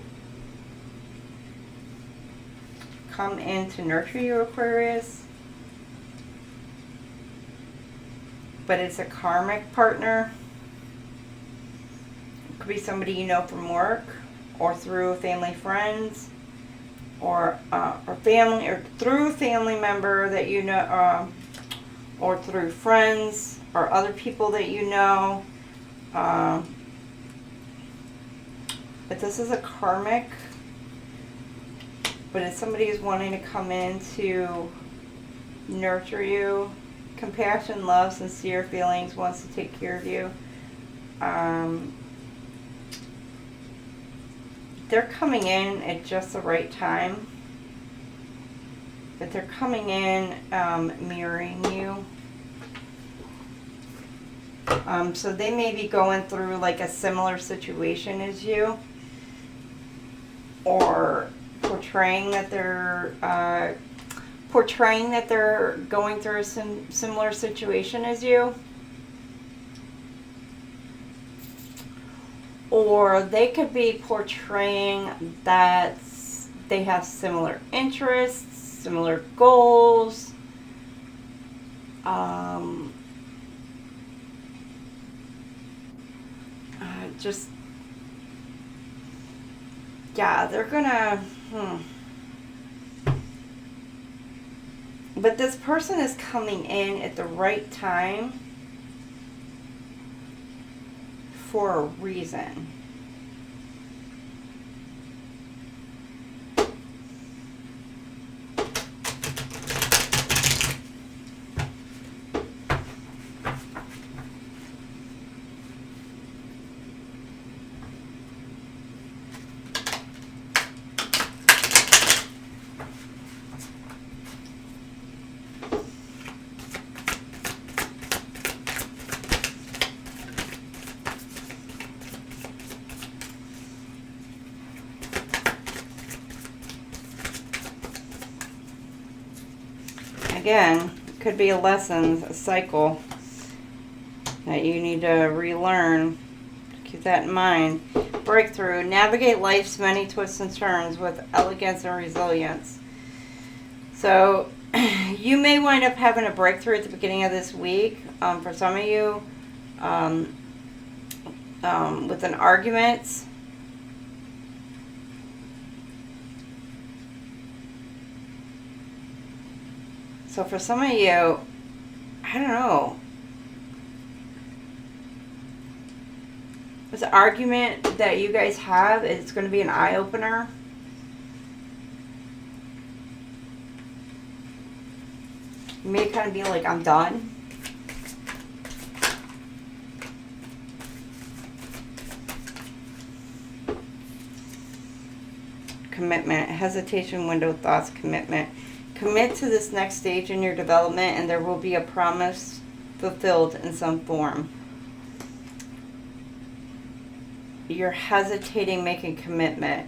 come in to nurture you, Aquarius. But it's a karmic partner. It could be somebody you know from work or through family friends. Or family, or through a family member that you know, or through friends or other people that you know. But this is a karmic, but it's somebody who's wanting to come in to nurture you. Compassion, love, sincere feelings, wants to take care of you. They're coming in at just the right time. But they're coming in mirroring you. So they may be going through like a similar situation as you. Or portraying that they're going through a similar situation as you. Or they could be portraying that they have similar interests, similar goals. Yeah, they're gonna, But this person is coming in at the right time for a reason. Again, it could be a lesson, a cycle that you need to relearn. Keep that in mind. Breakthrough. Navigate life's many twists and turns with elegance and resilience. So you may wind up having a breakthrough at the beginning of this week. For some of you, with an argument. So for some of you, I don't know. This argument that you guys have is going to be an eye-opener. You may kind of be like, I'm done. Commitment, hesitation, window, thoughts, commitment. Commit to this next stage in your development and there will be a promise fulfilled in some form. You're hesitating making commitment.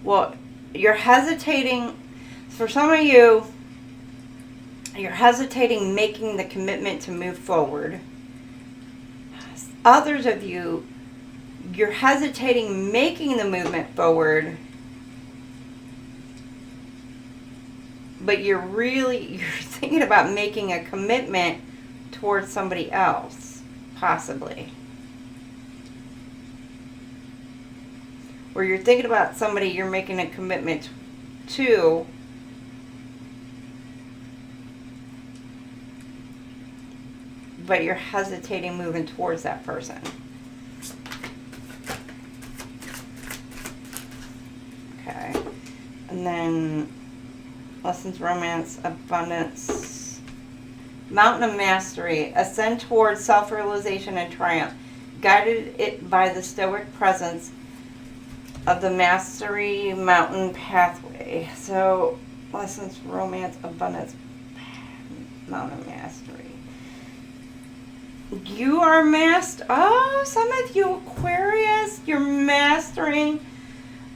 Well, you're hesitating, for some of you, you're hesitating making the commitment to move forward. Others of you, you're hesitating making the movement forward, but you're thinking about making a commitment towards somebody else, possibly. Or you're thinking about somebody you're making a commitment to, but you're hesitating moving towards that person. Okay. And then lessons, romance, abundance, mountain of mastery, ascend towards self-realization and triumph, guided it by the stoic presence of the mastery mountain pathway. So lessons, romance, abundance, mountain of mastery. You are some of you Aquarius, you're mastering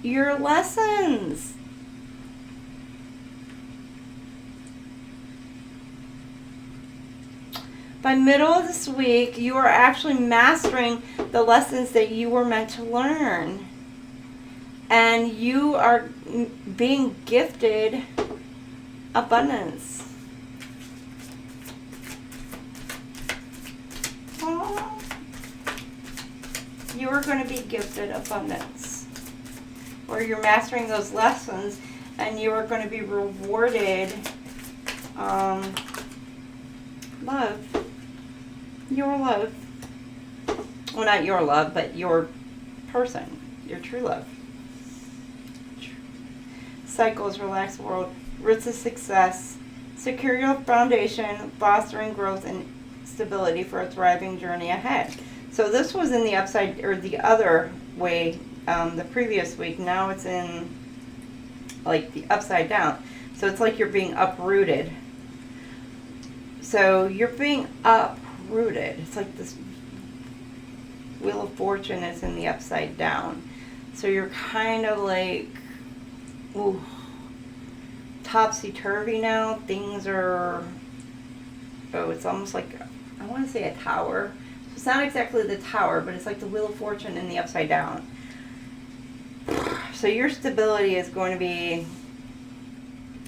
your lessons. By middle of this week, you are actually mastering the lessons that you were meant to learn. And you are being gifted abundance. Oh, you are going to be gifted abundance. Or you're mastering those lessons and you are going to be rewarded love. Your love. Well, not your love, but your person. Your true love. Cycles, relaxed world, roots of success, secure your foundation, fostering growth and stability for a thriving journey ahead. So this was in the upside, or the other way, the previous week. Now it's in like the upside down. So it's like you're being uprooted. So you're being uprooted. It's like this Wheel of Fortune is in the upside down. So you're kind of like, ooh, topsy-turvy now. Things are, it's almost like, I want to say a tower. It's not exactly the tower, but it's like the Wheel of Fortune in the upside down. So your stability is going to be,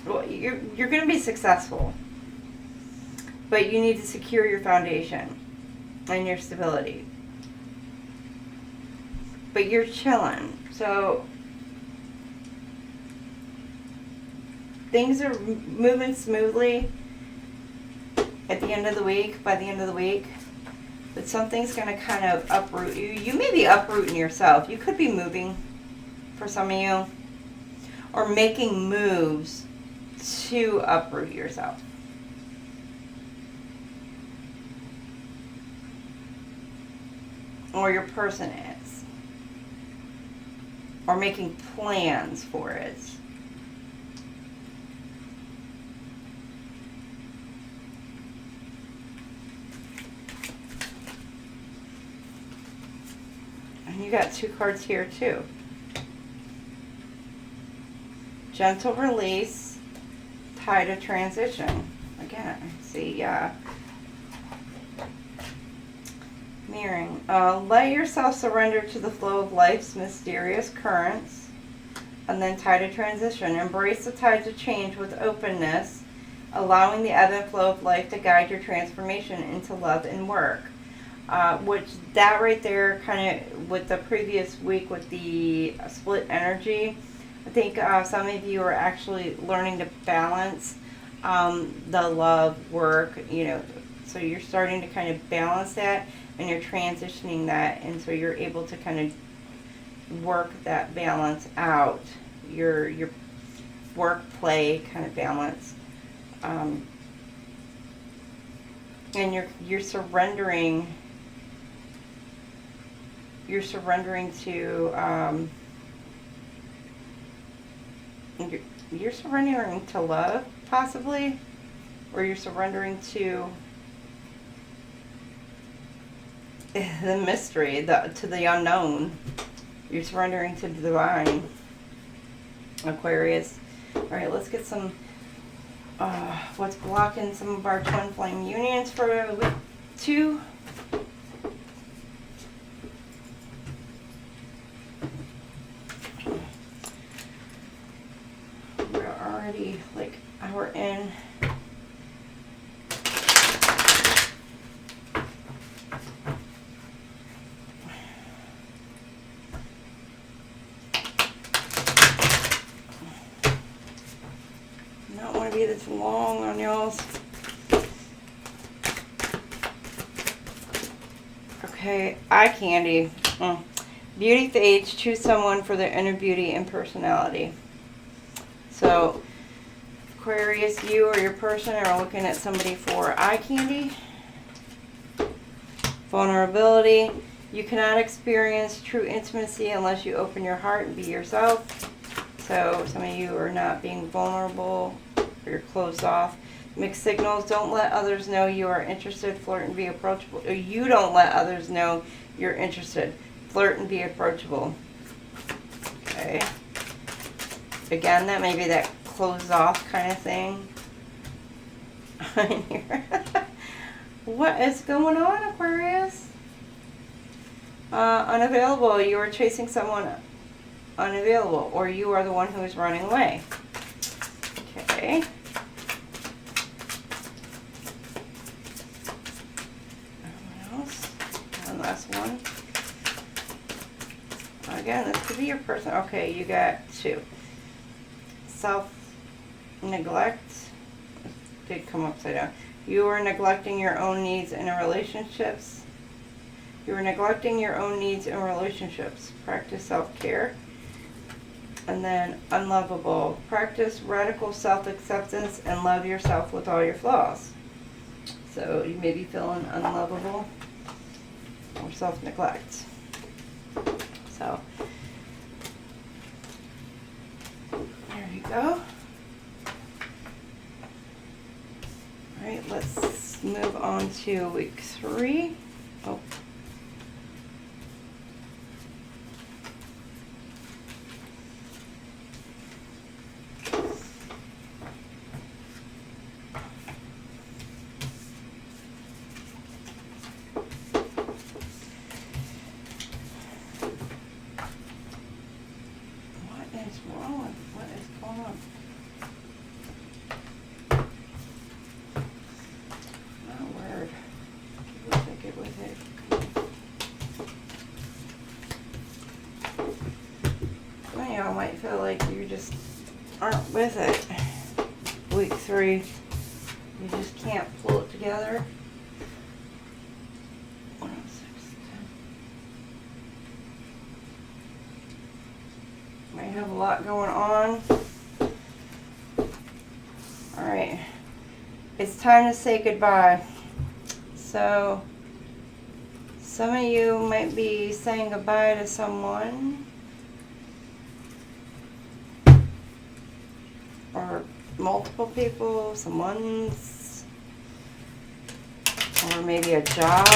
well, you're going to be successful. But you need to secure your foundation and your stability. But you're chilling. So things are moving smoothly at the end of the week, by the end of the week. But something's going to kind of uproot you. You may be uprooting yourself. You could be moving for some of you. Or making moves to uproot yourself. Or your person is. Or making plans for it. And you got 2 cards here too. Gentle release, tide of transition. Again, see, mirroring. Let yourself surrender to the flow of life's mysterious currents. And then tide of transition. Embrace the tides of change with openness, allowing the ebb and flow of life to guide your transformation into love and work. Which that right there, kind of with the previous week with the split energy, I think some of you are actually learning to balance the love, work, you know, so you're starting to kind of balance that and you're transitioning that, and so you're able to kind of work that balance out, your work play kind of balance, and you're surrendering to you're surrendering to love, possibly, or you're surrendering to the mystery, to the unknown. You're surrendering to the divine, Aquarius. All right, let's get some, what's blocking some of our twin flame unions for week 2. We're already like hour in. Not want to be this long on y'all's. Okay, eye candy. Beauty fades. Choose someone for their inner beauty and personality. So, Aquarius, you or your person are looking at somebody for eye candy. Vulnerability. You cannot experience true intimacy unless you open your heart and be yourself. So, some of you are not being vulnerable, or you're closed off. Mixed signals. Don't let others know you are interested. Flirt and be approachable. Or you don't let others know you're interested. Flirt and be approachable. Okay. Again, that may be that closed off kind of thing. What is going on, Aquarius? Unavailable. You are chasing someone unavailable, or you are the one who is running away. Okay. Anyone else? One last one. Again, this could be your person. Okay, you got 2. Self-neglect. Did come upside down. You are neglecting your own needs in relationships. You are neglecting your own needs in relationships. Practice self-care. And then unlovable. Practice radical self-acceptance and love yourself with all your flaws. So you may be feeling unlovable or self-neglect. So there you go. All right, let's move on to week 3. Oh. Y'all might feel like you just aren't with it. Week 3, you just can't pull it together. What have a lot going on. Alright. It's time to say goodbye. So, some of you might be saying goodbye to someone. Or multiple people, someone's, or maybe a job.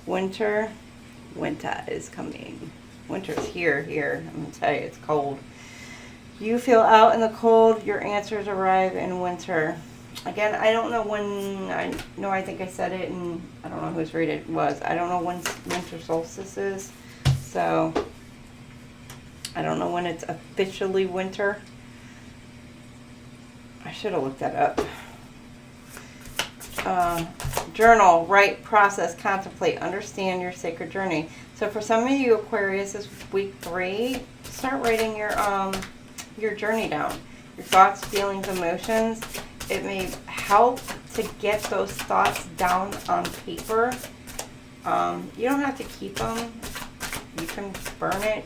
Winter is coming. Winter's here. I'm gonna tell you, it's cold. You feel out in the cold, your answers arrive in winter. Again, I don't know when, I think I said it, and I don't know whose read it was. I don't know when winter solstice is, so I don't know when it's officially winter. I should have looked that up. Journal, write, process, contemplate, understand your sacred journey. So for some of you Aquarius, this is week 3. Start writing your journey down. Your thoughts, feelings, emotions. It may help to get those thoughts down on paper. You don't have to keep them. You can burn it,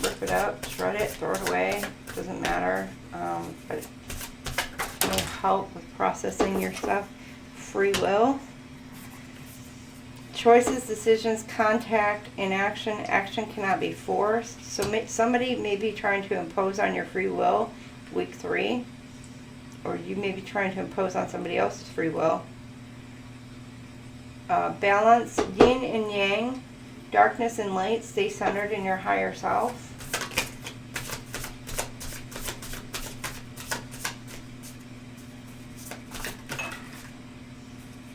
rip it up, shred it, throw it away. Doesn't matter. But it will help with processing your stuff. Free will. Choices, decisions, contact, inaction. Action cannot be forced. So somebody may be trying to impose on your free will week 3. Or you may be trying to impose on somebody else's free will. Balance, yin and yang, darkness and light. Stay centered in your higher self.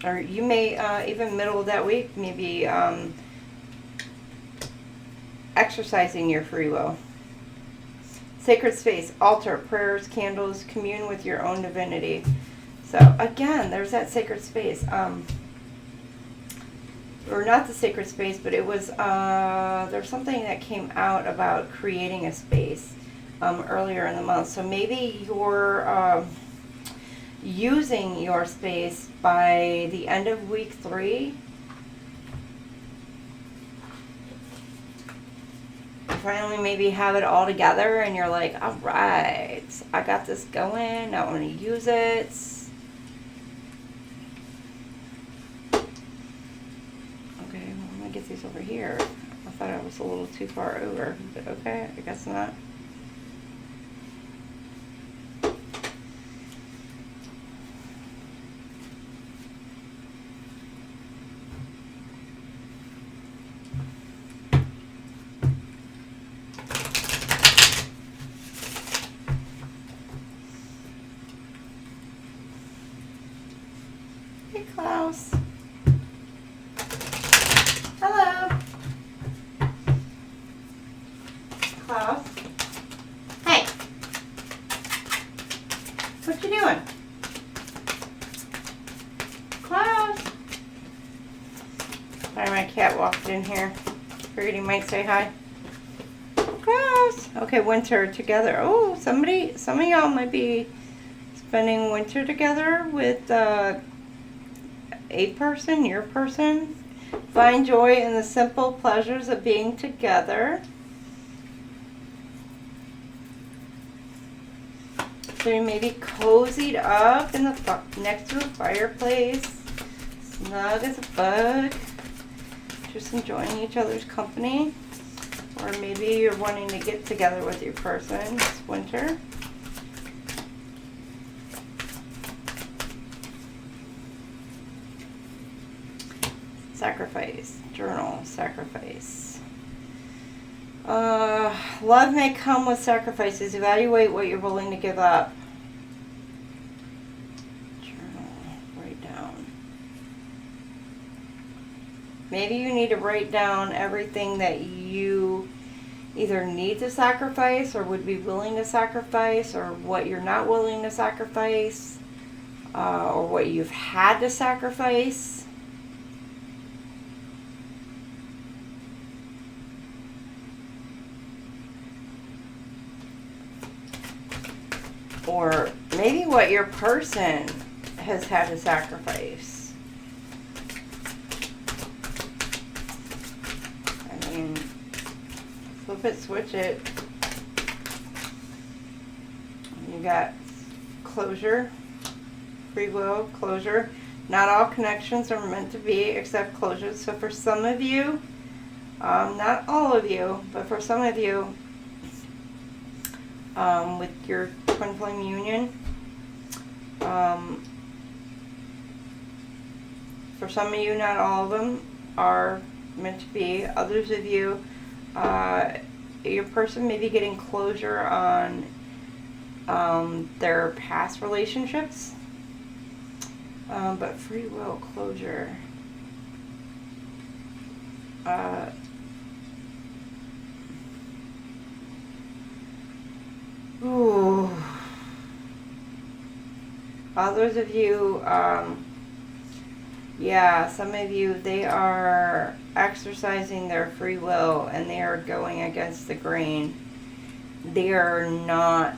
Or you may, even middle of that week, maybe exercising your free will. Sacred space, altar, prayers, candles, commune with your own divinity. So again, there's that sacred space. Or not the sacred space, but it was, there's something that came out about creating a space earlier in the month. So maybe you're using your space by the end of week 3. Finally maybe have it all together and you're like, all right, I got this going, I want to use it. Okay, well, I'm going to get these over here. I thought I was a little too far over, but okay, I guess not. Klaus. Hello. Klaus. Hey. What you doing? Klaus. Sorry, my cat walked in here. Figured he might say hi. Klaus. Okay, winter together. Oh, some of y'all might be spending winter together with a person, your person. Find joy in the simple pleasures of being together. So you may be cozied up in the next to a fireplace, snug as a bug, just enjoying each other's company. Or maybe you're wanting to get together with your person this winter. Sacrifice, journal, sacrifice. Love may come with sacrifices. Evaluate what you're willing to give up. Journal, write down. Maybe you need to write down everything that you either need to sacrifice or would be willing to sacrifice, or what you're not willing to sacrifice, or what you've had to sacrifice. Or maybe what your person has had to sacrifice. I mean, flip it, switch it. You got closure, free will, closure. Not all connections are meant to be except closure. So for some of you, not all of you, but for some of you, with your twin flame union, for some of you, not all of them are meant to be. Others of you, your person may be getting closure on their past relationships, but free will, closure. Ooh. Others of you, yeah, some of you, they are exercising their free will and they are going against the grain. They are not,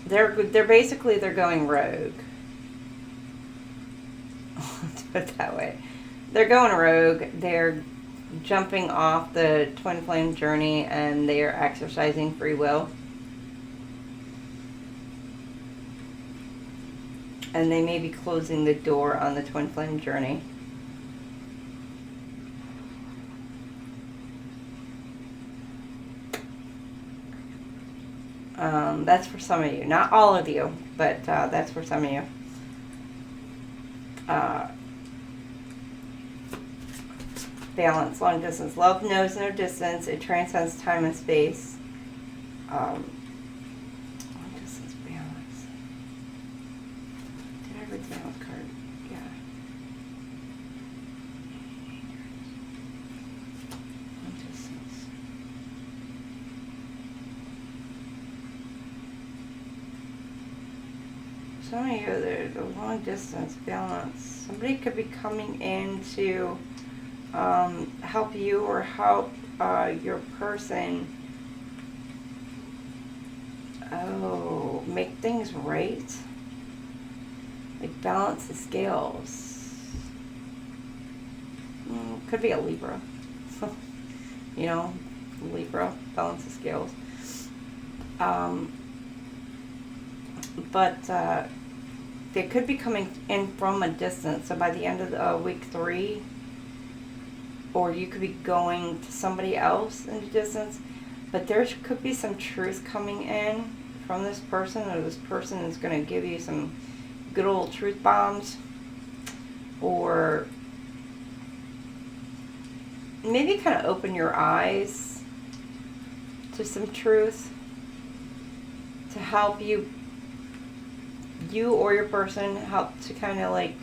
they're basically, they're going rogue. Let's put it that way. They're going rogue. They're jumping off the twin flame journey and they are exercising free will. And they may be closing the door on the twin flame journey. That's for some of you. Not all of you, but that's for some of you. Balance, long distance. Love knows no distance. It transcends time and space. Long distance, balance. Did I read the balance card? Yeah. Long distance. Some of you, there's a long distance, balance. Somebody could be coming in to help you or help your person make things right, like balance the scales. Could be a Libra. You know, Libra, balance the scales. But they could be coming in from a distance, so by the end of week 3, or you could be going to somebody else in the distance, but there could be some truth coming in from this person, or this person is going to give you some good old truth bombs, or maybe kind of open your eyes to some truth to help you or your person help to kind of like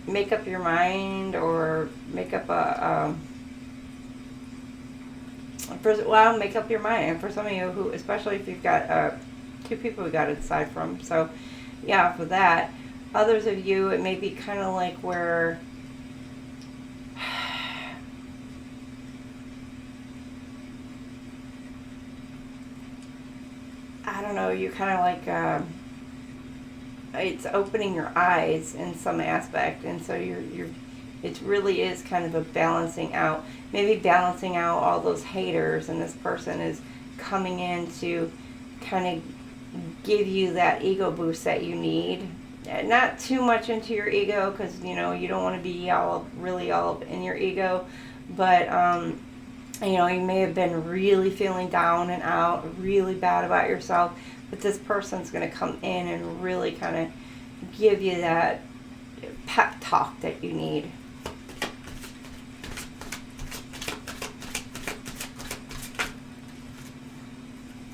make up your mind, or make up make up your mind. And for some of you who, especially if you've got 2 people we got to decide from, so yeah, for that. Others of you, it may be kind of like where I don't know, you kind of like it's opening your eyes in some aspect, and so it really is kind of a balancing out, maybe balancing out all those haters, and this person is coming in to kind of give you that ego boost that you need. Not too much into your ego, because you know you don't want to be really all up in your ego, but you know, you may have been really feeling down and out, really bad about yourself, but this person's going to come in and really kind of give you that pep talk that you need.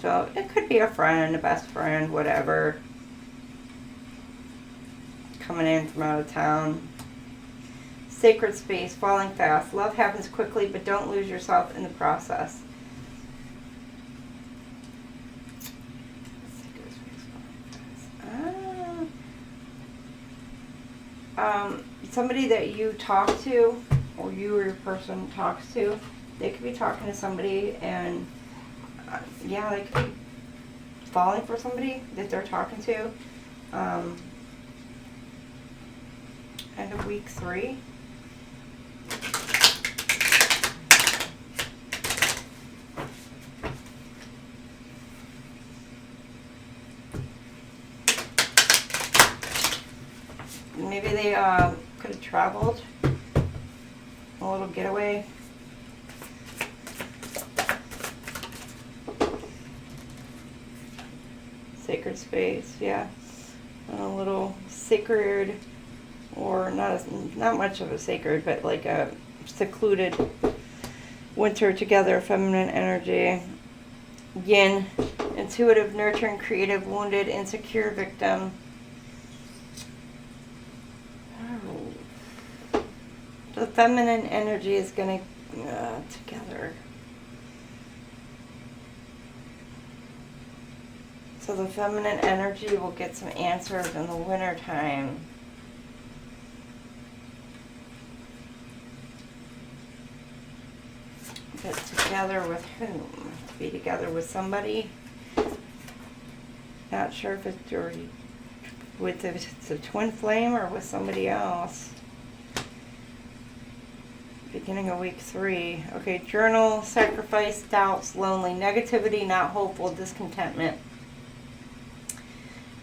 So it could be a friend, a best friend, whatever, coming in from out of town. Sacred space, falling fast. Love happens quickly, but don't lose yourself in the process. Somebody that you talk to, or you or your person talks to, they could be talking to somebody, and Yeah, they could be falling for somebody that they're talking to. End of week 3. Maybe they could have traveled, a little getaway. Sacred space, yeah. A little sacred, or not much of a sacred, but like a secluded winter together, feminine energy. Yin, intuitive, nurturing, creative, wounded, insecure victim. Oh. The feminine energy is going to together. So the feminine energy will get some answers in the winter time. But together with whom? To be together with somebody. Not sure if it's a twin flame or with somebody else. Beginning of week 3. Okay, journal, sacrifice, doubts, lonely, negativity, not hopeful, discontentment.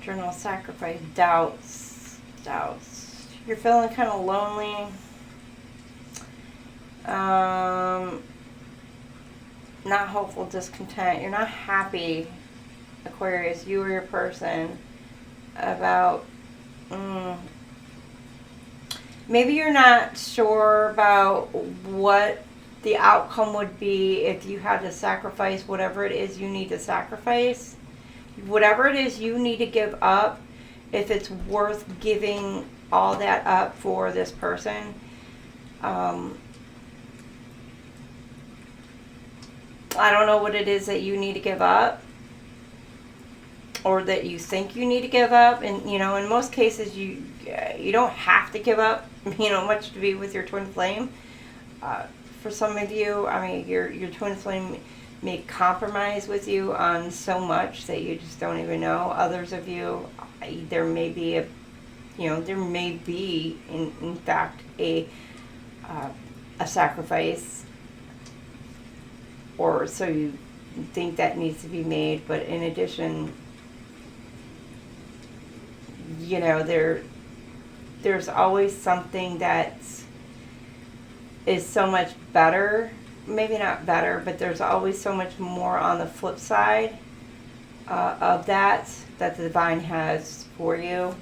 Journal, sacrifice, doubts. You're feeling kind of lonely. Not hopeful, discontent. You're not happy, Aquarius, you or your person, about maybe you're not sure about what the outcome would be if you had to sacrifice whatever it is you need to sacrifice. Whatever it is you need to give up, if it's worth giving all that up for this person. I don't know what it is that you need to give up, or that you think you need to give up. And you know, in most cases, you don't have to give up, you know, much to be with your twin flame. For some of you, I mean, your twin flame may compromise with you on so much that you just don't even know. Others of you, there may be in fact a sacrifice, or so you think that needs to be made. But in addition, you know, there's always something that is so much better. Maybe not better, but there's always so much more on the flip side of that the divine has for you.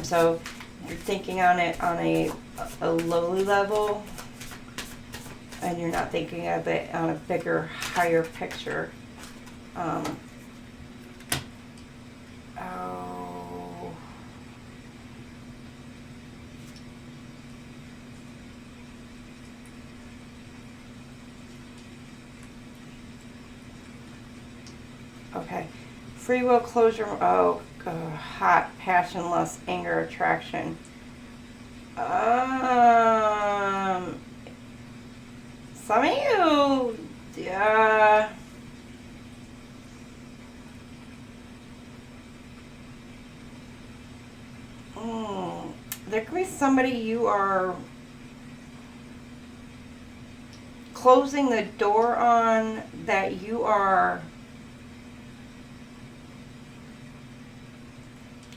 So you're thinking on it on a lowly level, and you're not thinking of it on a bigger, higher picture. Okay. Free will, closure. Hot, passion, lust, anger, attraction. Some of you, there could be somebody you are closing the door on, that you are.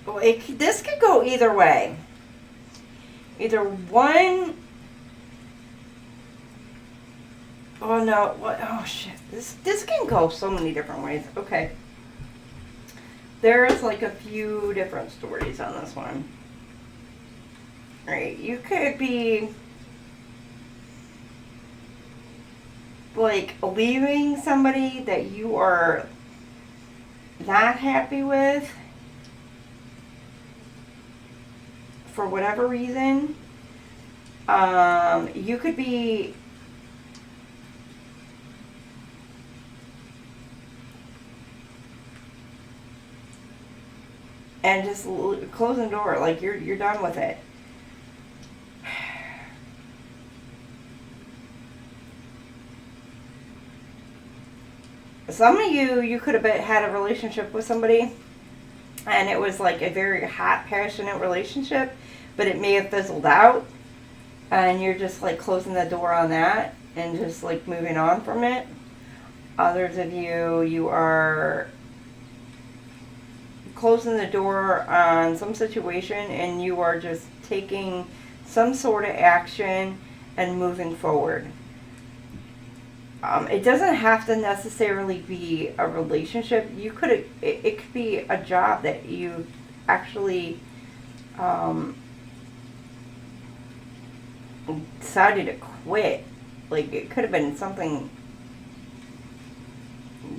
Well, this could go either way. Either one. Oh no! What? Oh shit! This can go so many different ways. Okay. There's like a few different stories on this one. All right, you could be like leaving somebody that you are not happy with for whatever reason. You could be and just closing the door, like you're done with it. Some of you could have had a relationship with somebody, and it was like a very hot, passionate relationship, but it may have fizzled out, and you're just like closing the door on that and just like moving on from it. Others of you are closing the door on some situation, and you are just taking some sort of action and moving forward. It doesn't have to necessarily be a relationship. You could, it could be a job that you actually decided to quit. Like, it could have been something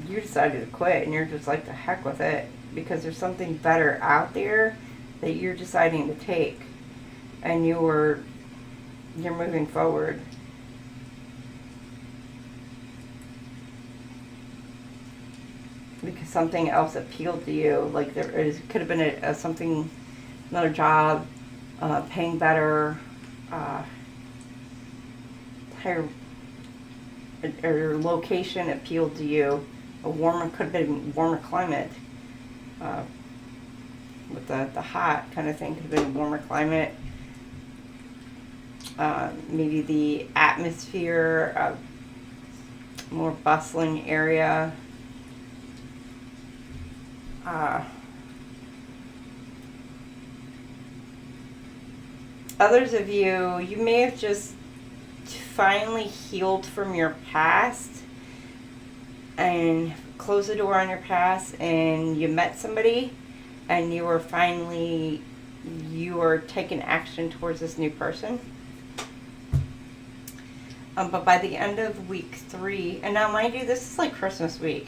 you decided to quit, and you're just like, the heck with it, because there's something better out there that you're deciding to take, and you're moving forward. Because something else appealed to you. Like, could have been another job, paying better, higher, or location appealed to you. Could have been warmer climate. With the hot kind of thing, could have been a warmer climate. Maybe the atmosphere, more bustling area. Others of you may have just finally healed from your past and closed the door on your past, and you met somebody, and you are taking action towards this new person. But by the end of week 3, and now mind you, this is like Christmas week,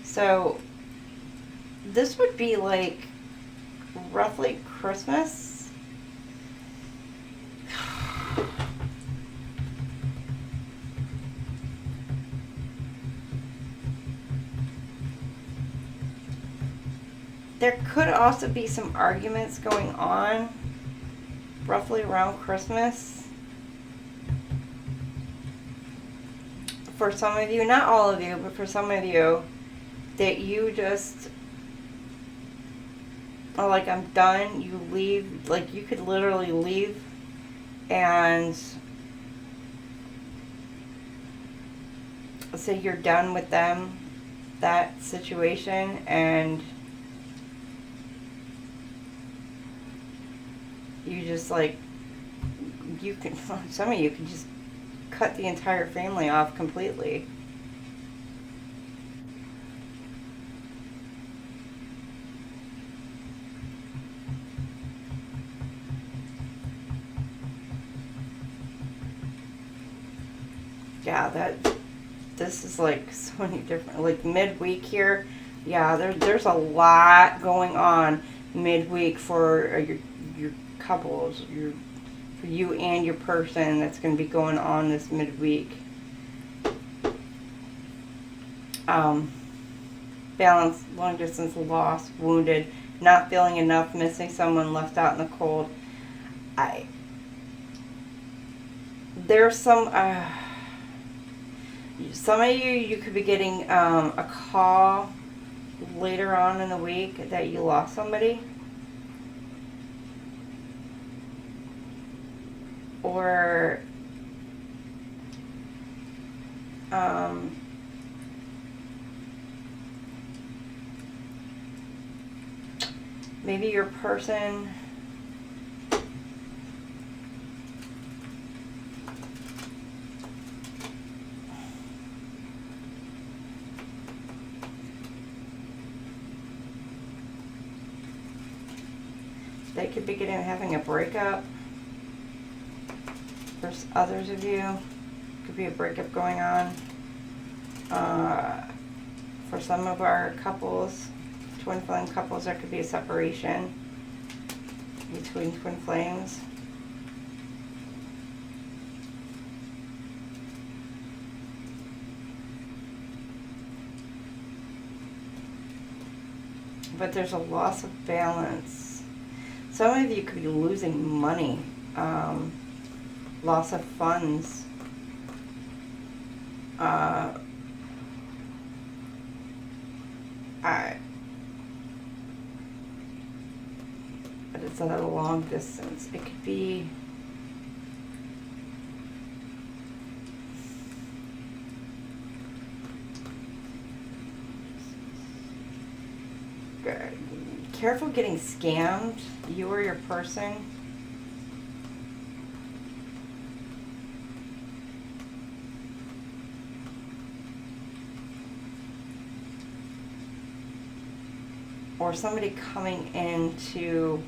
so this would be like roughly Christmas. There could also be some arguments going on roughly around Christmas. For some of you, not all of you, but for some of you, that you just are like, I'm done. You leave, like you could literally leave and say you're done with them, that situation, and you just like, you can, some of you can just cut the entire family off completely. Yeah, this is like so many different, like midweek here. Yeah, there's a lot going on midweek for your couples, for you and your person, that's going to be going on this midweek. Balance, long distance, lost, wounded, not feeling enough, missing someone, left out in the cold. There's some of you could be getting a call later on in the week that you lost somebody. Or maybe your person they could be having a breakup. For others of you, could be a breakup going on. For some of our couples, twin flame couples, there could be a separation between twin flames. But there's a loss of balance. Some of you could be losing money. Loss of funds, but it's at a long distance. It could be good. Careful getting scammed, you or your person. Or somebody coming in to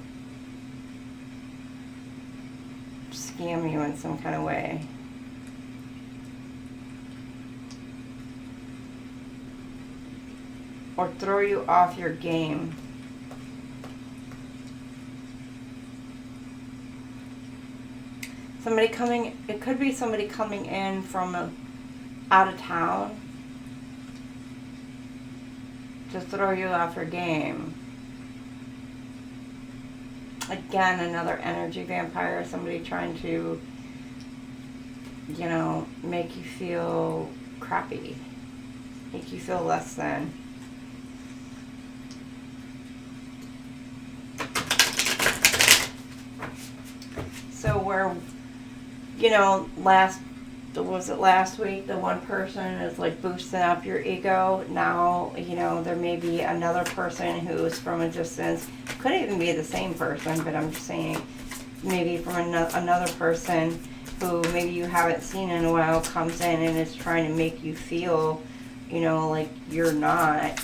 scam you in some kind of way. Or throw you off your game. Somebody coming, it could be somebody coming in from out of town to throw you off your game. Again, another energy vampire, somebody trying to, you know, make you feel crappy, make you feel less than. So where, you know, last week, the one person is like boosting up your ego. Now, you know, there may be another person who's from a distance. Could even be the same person, but I'm just saying maybe from another person who maybe you haven't seen in a while comes in and is trying to make you feel, you know, like you're not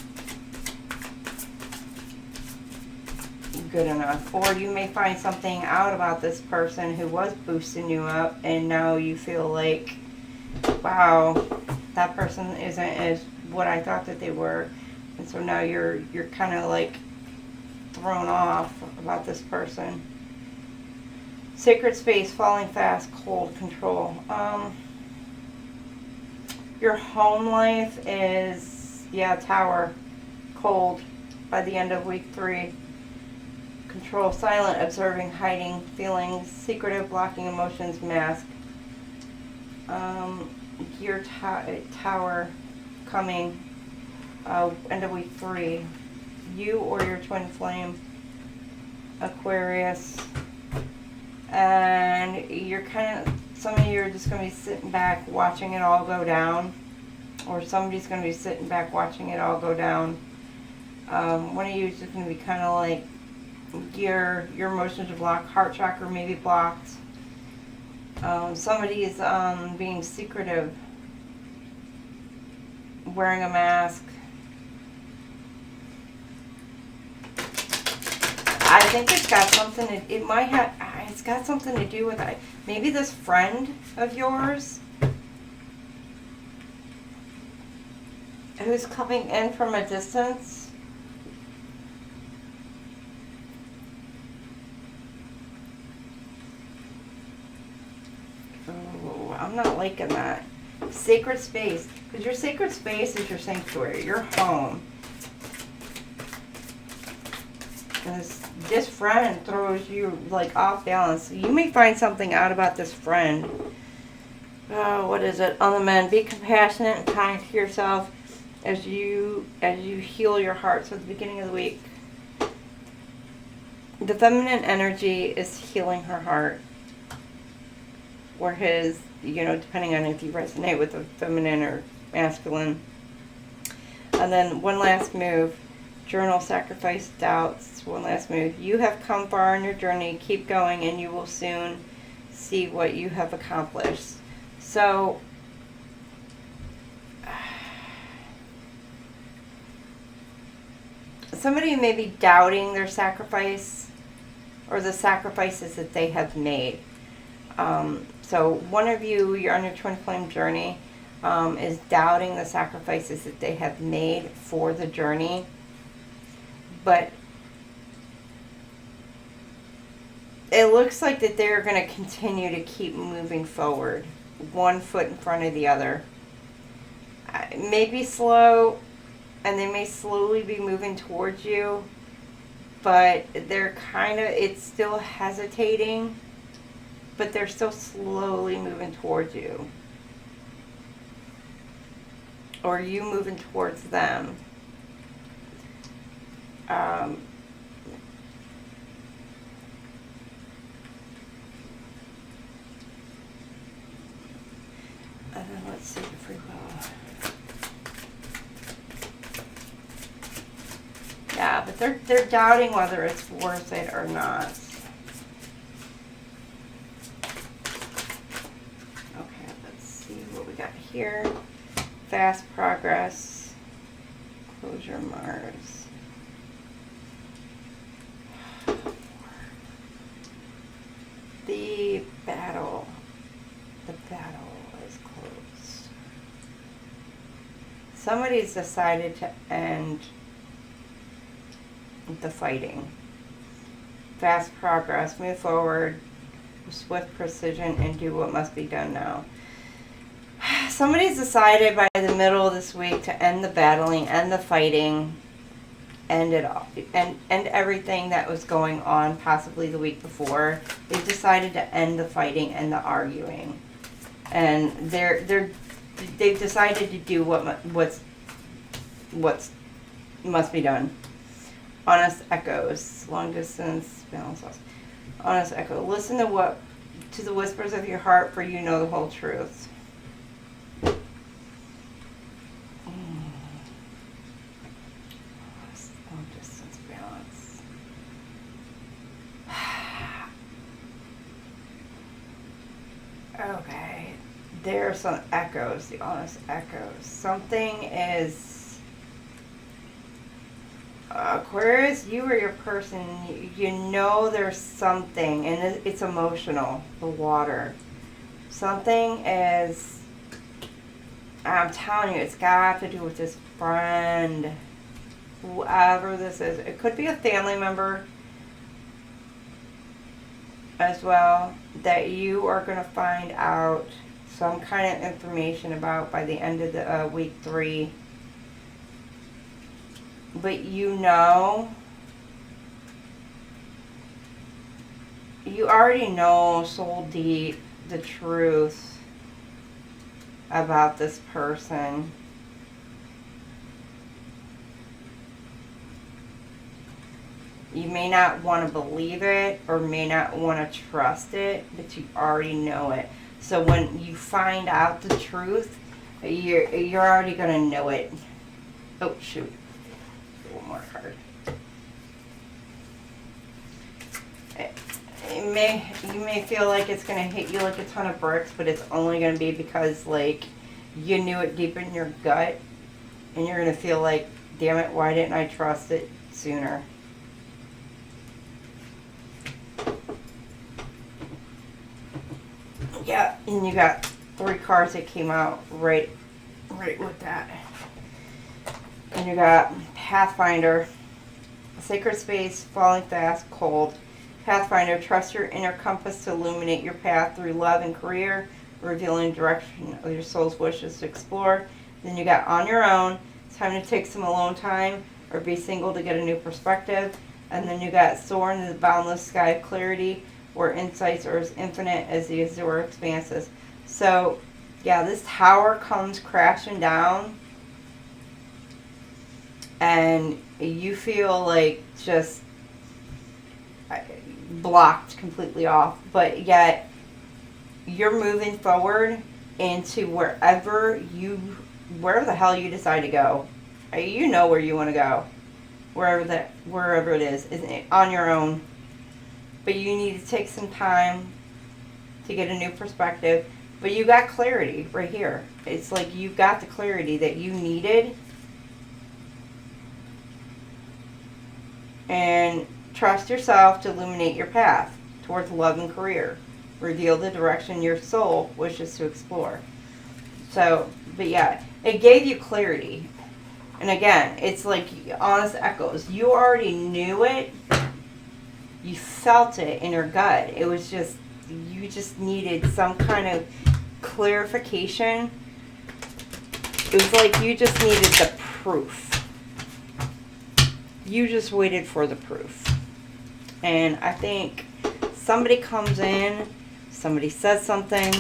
good enough. Or you may find something out about this person who was boosting you up, and now you feel like, wow, that person isn't as what I thought that they were, and so now you're kind of like thrown off about this person. Sacred space, falling fast, cold, control. Your home life is, yeah, Tower, cold by the end of week 3. Control, silent, observing, hiding, feelings, secretive, blocking emotions, mask. Your Tower coming end of week 3. You or your twin flame, Aquarius. And you're kind of, some of you are just going to be sitting back watching it all go down. Or somebody's going to be sitting back watching it all go down. One of you is just going to be kind of like, your emotions are blocked, heart chakra may be blocked. Somebody is being secretive, wearing a mask. I think it's got something, it's got something to do with it. Maybe this friend of yours who's coming in from a distance. Oh, I'm not liking that. Sacred space, because your sacred space is your sanctuary, your home. This friend throws you like off balance. You may find something out about this friend. Oh, what is it? On the men, be compassionate and kind to yourself as you heal your heart. So at the beginning of the week, the feminine energy is healing her heart. Or his, you know, depending on if you resonate with the feminine or masculine. And then one last move. Journal, sacrifice, doubts. One last move. You have come far on your journey. Keep going and you will soon see what you have accomplished. So, somebody may be doubting their sacrifice or the sacrifices that they have made. So one of you, you're on your twin flame journey, is doubting the sacrifices that they have made for the journey. But it looks like that they're going to continue to keep moving forward, one foot in front of the other. Maybe slow, and they may slowly be moving towards you, but they're kind of, it's still hesitating, but they're still slowly moving towards you. Or you moving towards them. And then let's see the free will. Yeah, but they're doubting whether it's worth it or not. Okay, let's see what we got here. Fast progress. Closure Mars. The battle. The battle is closed. Somebody's decided to end the fighting. Fast progress. Move forward with swift precision and do what must be done now. Somebody's decided by the middle of this week to end the battling, end the fighting, end it all, end everything that was going on possibly the week before. They've decided to end the fighting and the arguing. And they've decided to do what's must be done. Honest echoes, long distance, balance loss. Honest echo. Listen to the whispers of your heart, for you know the whole truth. Long distance balance. Okay. There are some echoes, the honest echoes. Something is Aquarius, you or your person, you know there's something, and it's emotional, the water. Something is, I'm telling you, it's got to do with this friend, whoever this is. It could be a family member as well that you are going to find out some kind of information about by the end of the week 3. But you already know soul deep the truth about this person. You may not want to believe it or may not want to trust it, but you already know it. So when you find out the truth, you're already going to know it. Oh, shoot. One more card. You may feel like it's going to hit you like a ton of bricks, but it's only going to be because, like, you knew it deep in your gut, and you're going to feel like, damn it, why didn't I trust it sooner? Yeah, and you got 3 cards that came out right with that. And you got Pathfinder, Sacred Space, Falling Fast, Cold. Pathfinder, trust your inner compass to illuminate your path through love and career, revealing direction of your soul's wishes to explore. Then you got On Your Own, it's time to take some alone time or be single to get a new perspective. And then you got Soar into the boundless sky of clarity, where insights are as infinite as the azure expanses. So, yeah, this tower comes crashing down, and you feel like just blocked completely off, but yet you're moving forward into wherever the hell you decide to go. You know where you want to go, wherever it is on your own. But you need to take some time to get a new perspective. But you got clarity right here. It's like you've got the clarity that you needed. And trust yourself to illuminate your path towards love and career. Reveal the direction your soul wishes to explore. So, but yeah, it gave you clarity. And again, it's like honest echoes. You already knew it. You felt it in your gut. It was just, you just needed some kind of clarification. It was like you just needed the proof. You just waited for the proof. And I think somebody comes in, somebody says something,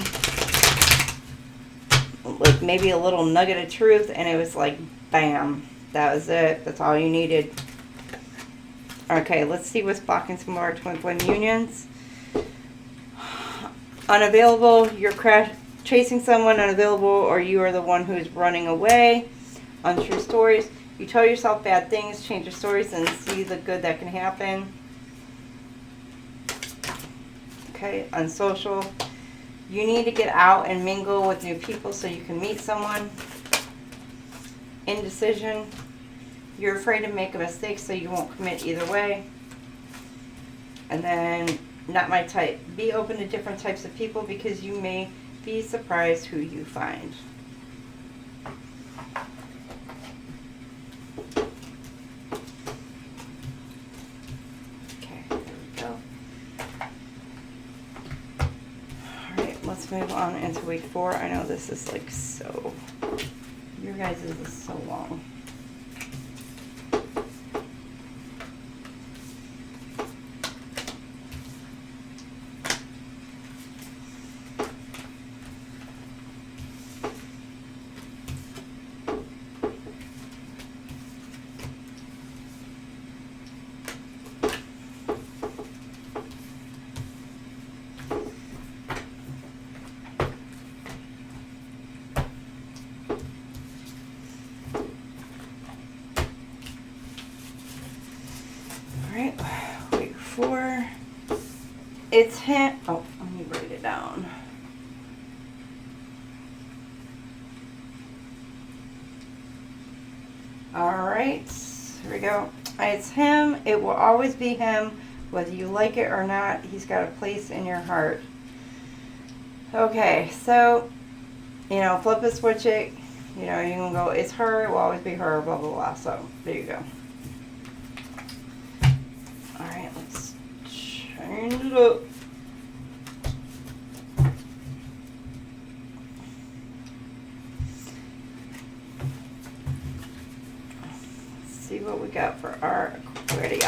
like maybe a little nugget of truth, and it was like, bam, that was it. That's all you needed. Okay, let's see what's blocking some more twin flame unions. Unavailable, you're chasing someone unavailable, or you are the one who's running away. Untrue stories. You tell yourself bad things, change your stories, and see the good that can happen. Okay, unsocial. You need to get out and mingle with new people so you can meet someone. Indecision. You're afraid to make a mistake, so you won't commit either way. And then, not my type. Be open to different types of people because you may be surprised who you find. Okay, there we go. Alright, let's move on into week 4. I know this is like so... Your guys' is so long. Week 4. It's him. Oh, let me write it down. Alright, here we go. It's him. It will always be him. Whether you like it or not, he's got a place in your heart. Okay, so, you know, flip it, switch it. You know, you can go, it's her, it will always be her, blah, blah, blah. So, there you go. Alright, let's change it up. Let's see what we got for our Aquarius.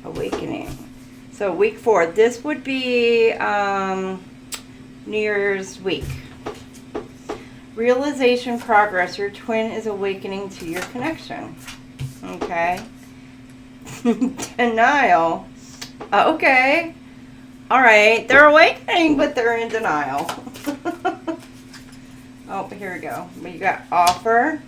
Awakening. So week 4, this would be New Year's week. Realization, progress. Your twin is awakening to your connection. Okay. Denial. Okay. All right. They're awakening, but they're in denial. Oh, here we go. You got offer.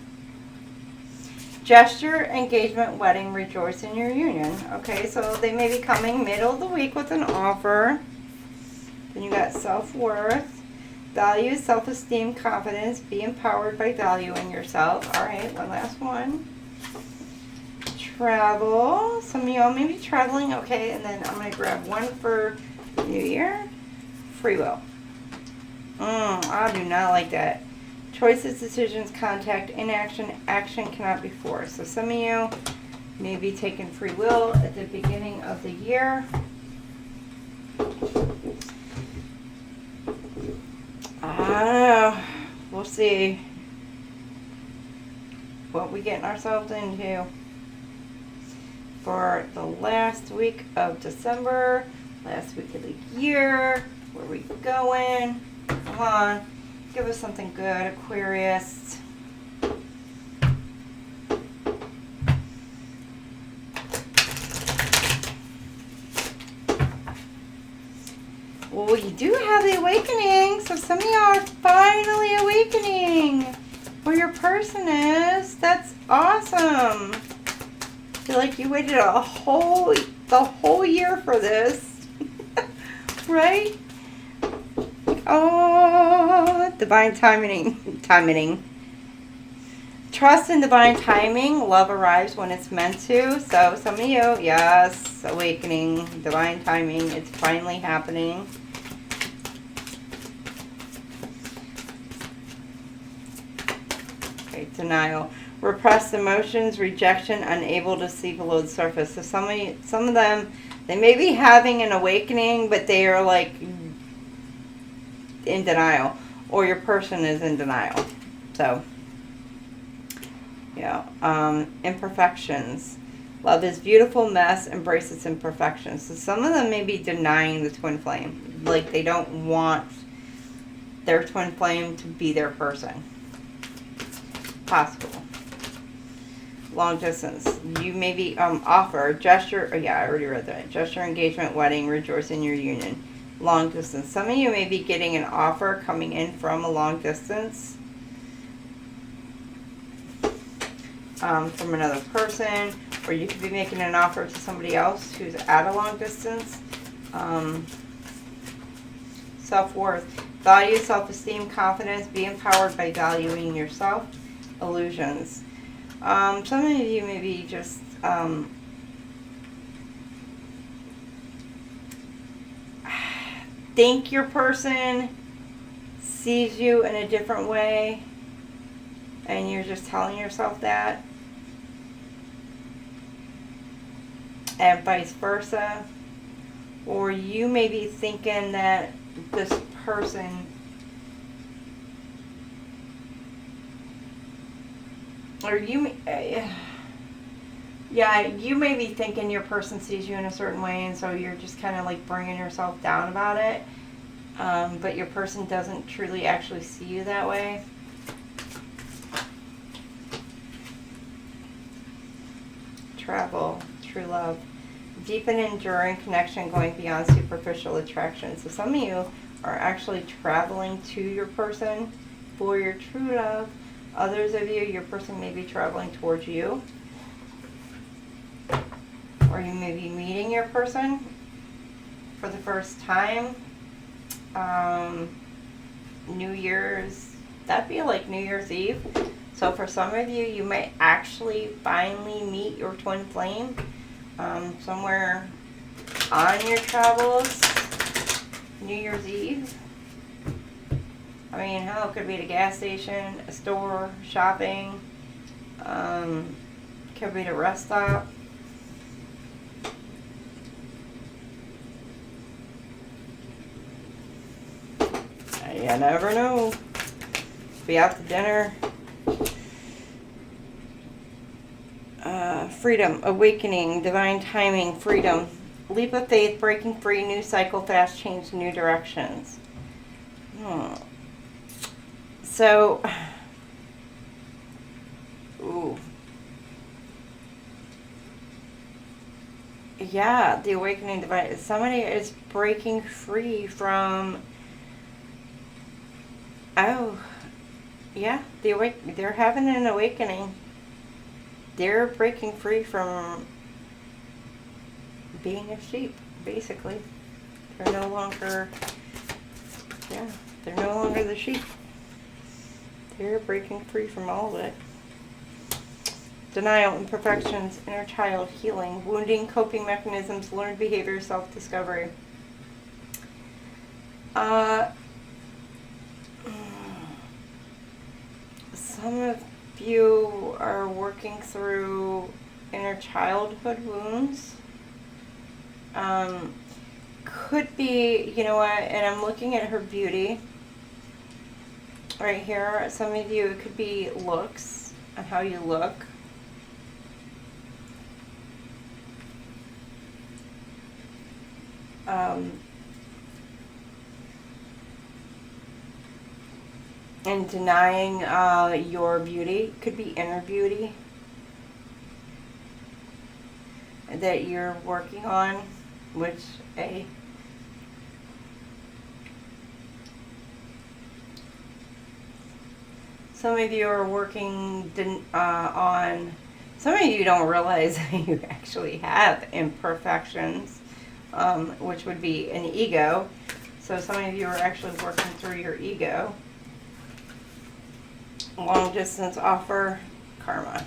Gesture, engagement, wedding, rejoice in your union. Okay, so they may be coming middle of the week with an offer. Then you got self-worth, value, self-esteem, confidence, be empowered by valuing yourself. All right, one last one. Travel. Some of y'all may be traveling. Okay, and then I'm going to grab one for New Year. Free will. I do not like that. Choices, decisions, contact, inaction, action cannot be forced. So some of you may be taking free will at the beginning of the year. I don't know. We'll see what we're getting ourselves into for the last week of December, last week of the year. Where we going? Come on. Give us something good, Aquarius. Well, you do have the awakening, so some of y'all are finally awakening. Where your person is. That's awesome. I feel like you waited the whole year for this. Right? Oh, divine timing. Trust in divine timing. Love arrives when it's meant to. So some of you, yes, awakening, divine timing. It's finally happening. Okay, denial. Repressed emotions, rejection, unable to see below the surface. So some of them, they may be having an awakening, but they are like in denial, or your person is in denial. So, yeah, imperfections. Love is beautiful mess, embrace its imperfections. So some of them may be denying the twin flame. Like they don't want their twin flame to be their person. Possible. Long distance. You maybe offer, gesture, oh yeah, I already read that. Gesture, engagement, wedding, rejoice in your union. Long distance. Some of you may be getting an offer coming in from a long distance. From another person. Or you could be making an offer to somebody else who's at a long distance. Self-worth. Value, self-esteem, confidence. Be empowered by valuing yourself. Illusions. Some of you maybe just think your person sees you in a different way and you're just telling yourself that, and vice versa. Or you may be thinking that this person, or you you may be thinking your person sees you in a certain way, and so you're just kind of like bringing yourself down about it, but your person doesn't truly actually see you that way. Travel, true love, deep and enduring connection going beyond superficial attraction. So some of you are actually traveling to your person for your true love. Others of you, your person may be traveling towards you. Or you may be meeting your person for the first time. New Year's, that'd be like New Year's Eve. So for some of you, you might actually finally meet your twin flame somewhere on your travels. New Year's Eve. I mean, hell, it could be at a gas station, a store, shopping. Could be at a rest stop. You never know. Be out to dinner. Freedom, awakening, divine timing, freedom. Leap of faith, breaking free, new cycle, fast change, new directions. So, ooh. Yeah, the awakening divine. Somebody is breaking free from, oh, yeah, they're having an awakening. They're breaking free from being a sheep, basically. They're no longer, they're no longer the sheep. They're breaking free from all of it. Denial, imperfections, inner child, healing, wounding, coping mechanisms, learned behavior, self-discovery. Some of you are working through inner childhood wounds. Could be, you know what, and I'm looking at her beauty right here. Some of you, it could be looks and how you look. And denying your beauty. Could be inner beauty that you're working on, which some of you are working on. Some of you don't realize you actually have imperfections, which would be an ego. So some of you are actually working through your ego. Long distance offer, karma,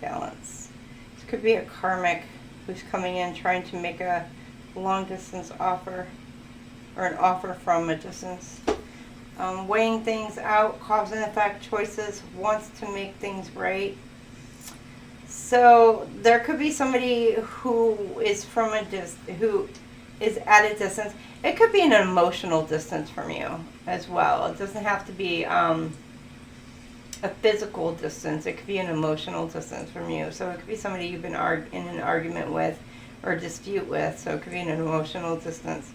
balance. This could be a karmic who's coming in trying to make a long distance offer or an offer from a distance. Weighing things out, cause and effect choices, wants to make things right. So there could be somebody who is from who is at a distance. It could be an emotional distance from you as well. It doesn't have to be a a physical distance. It could be an emotional distance from you. So it could be somebody you've been in an argument with or a dispute with. So it could be an emotional distance.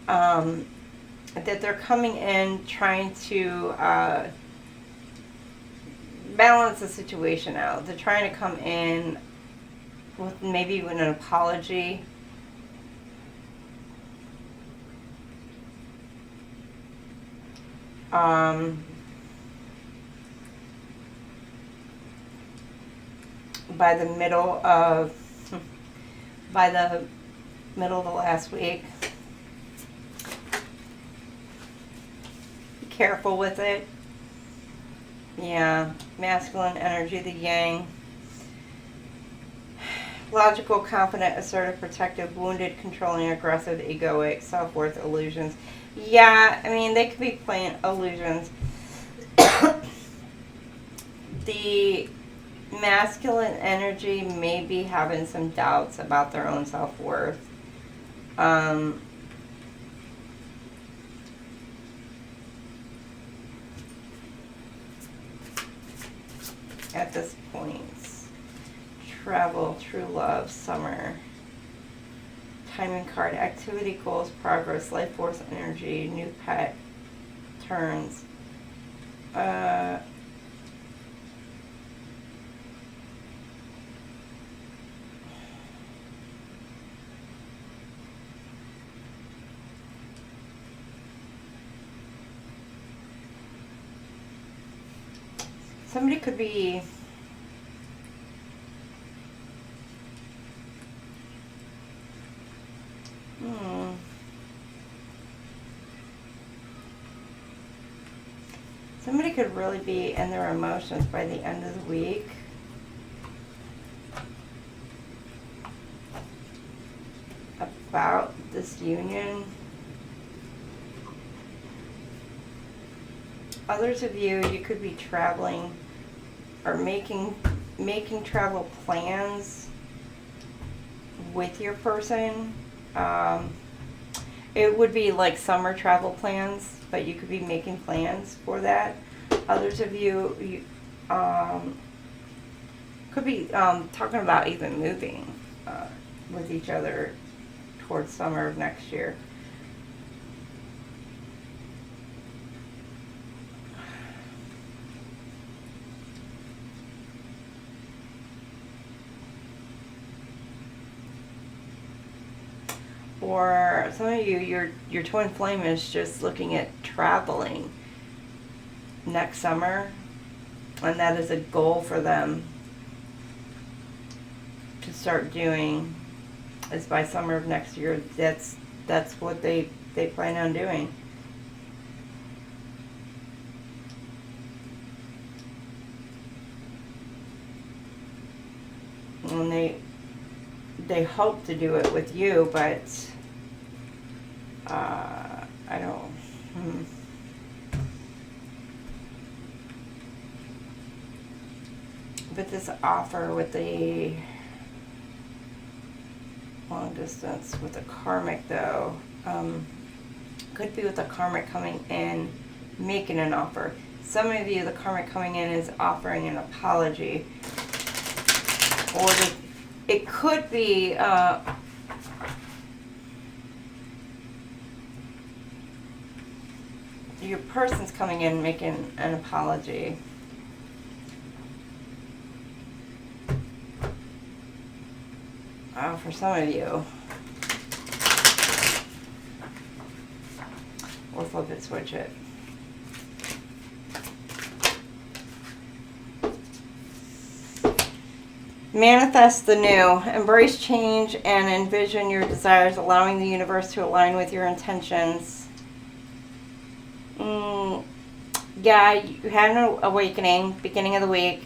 That they're coming in trying to balance the situation out. They're trying to come in with maybe with an apology. By the middle of the last week. Be careful with it. Yeah, masculine energy, the yang. Logical, confident, assertive, protective, wounded, controlling, aggressive, egoic, self-worth, illusions. Yeah, I mean, they could be playing illusions. The masculine energy may be having some doubts about their own self-worth. At this point. Travel, true love, summer. Timing card, activity, goals, progress, life force, energy, new pet, turns. Somebody could be somebody could really be in their emotions by the end of the week. About this union. Others of you could be traveling or making travel plans with your person. It would be like summer travel plans, but you could be making plans for that. Others of you could be talking about even moving with each other towards summer of next year. Or some of you, your twin flame is just looking at traveling next summer, and that is a goal for them to start doing. Is by summer of next year. That's what they plan on doing. And they hope to do it with you, but I don't. But this offer with the long distance with the karmic, though, could be with the karmic coming in, making an offer. Some of you, the karmic coming in is offering an apology, or it could be your person's coming in making an apology. For some of you. Or flip it, switch it. Manifest the new. Embrace change and envision your desires, allowing the universe to align with your intentions. Yeah, you had an awakening beginning of the week.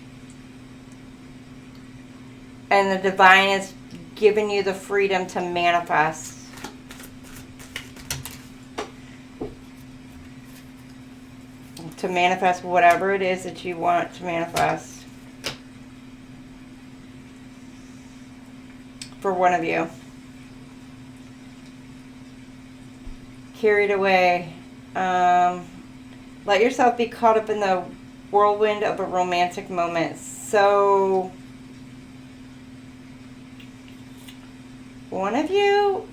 And the divine is giving you the freedom to manifest. To manifest whatever it is that you want to manifest. For one of you. Carried away. Let yourself be caught up in the whirlwind of a romantic moment. So one of you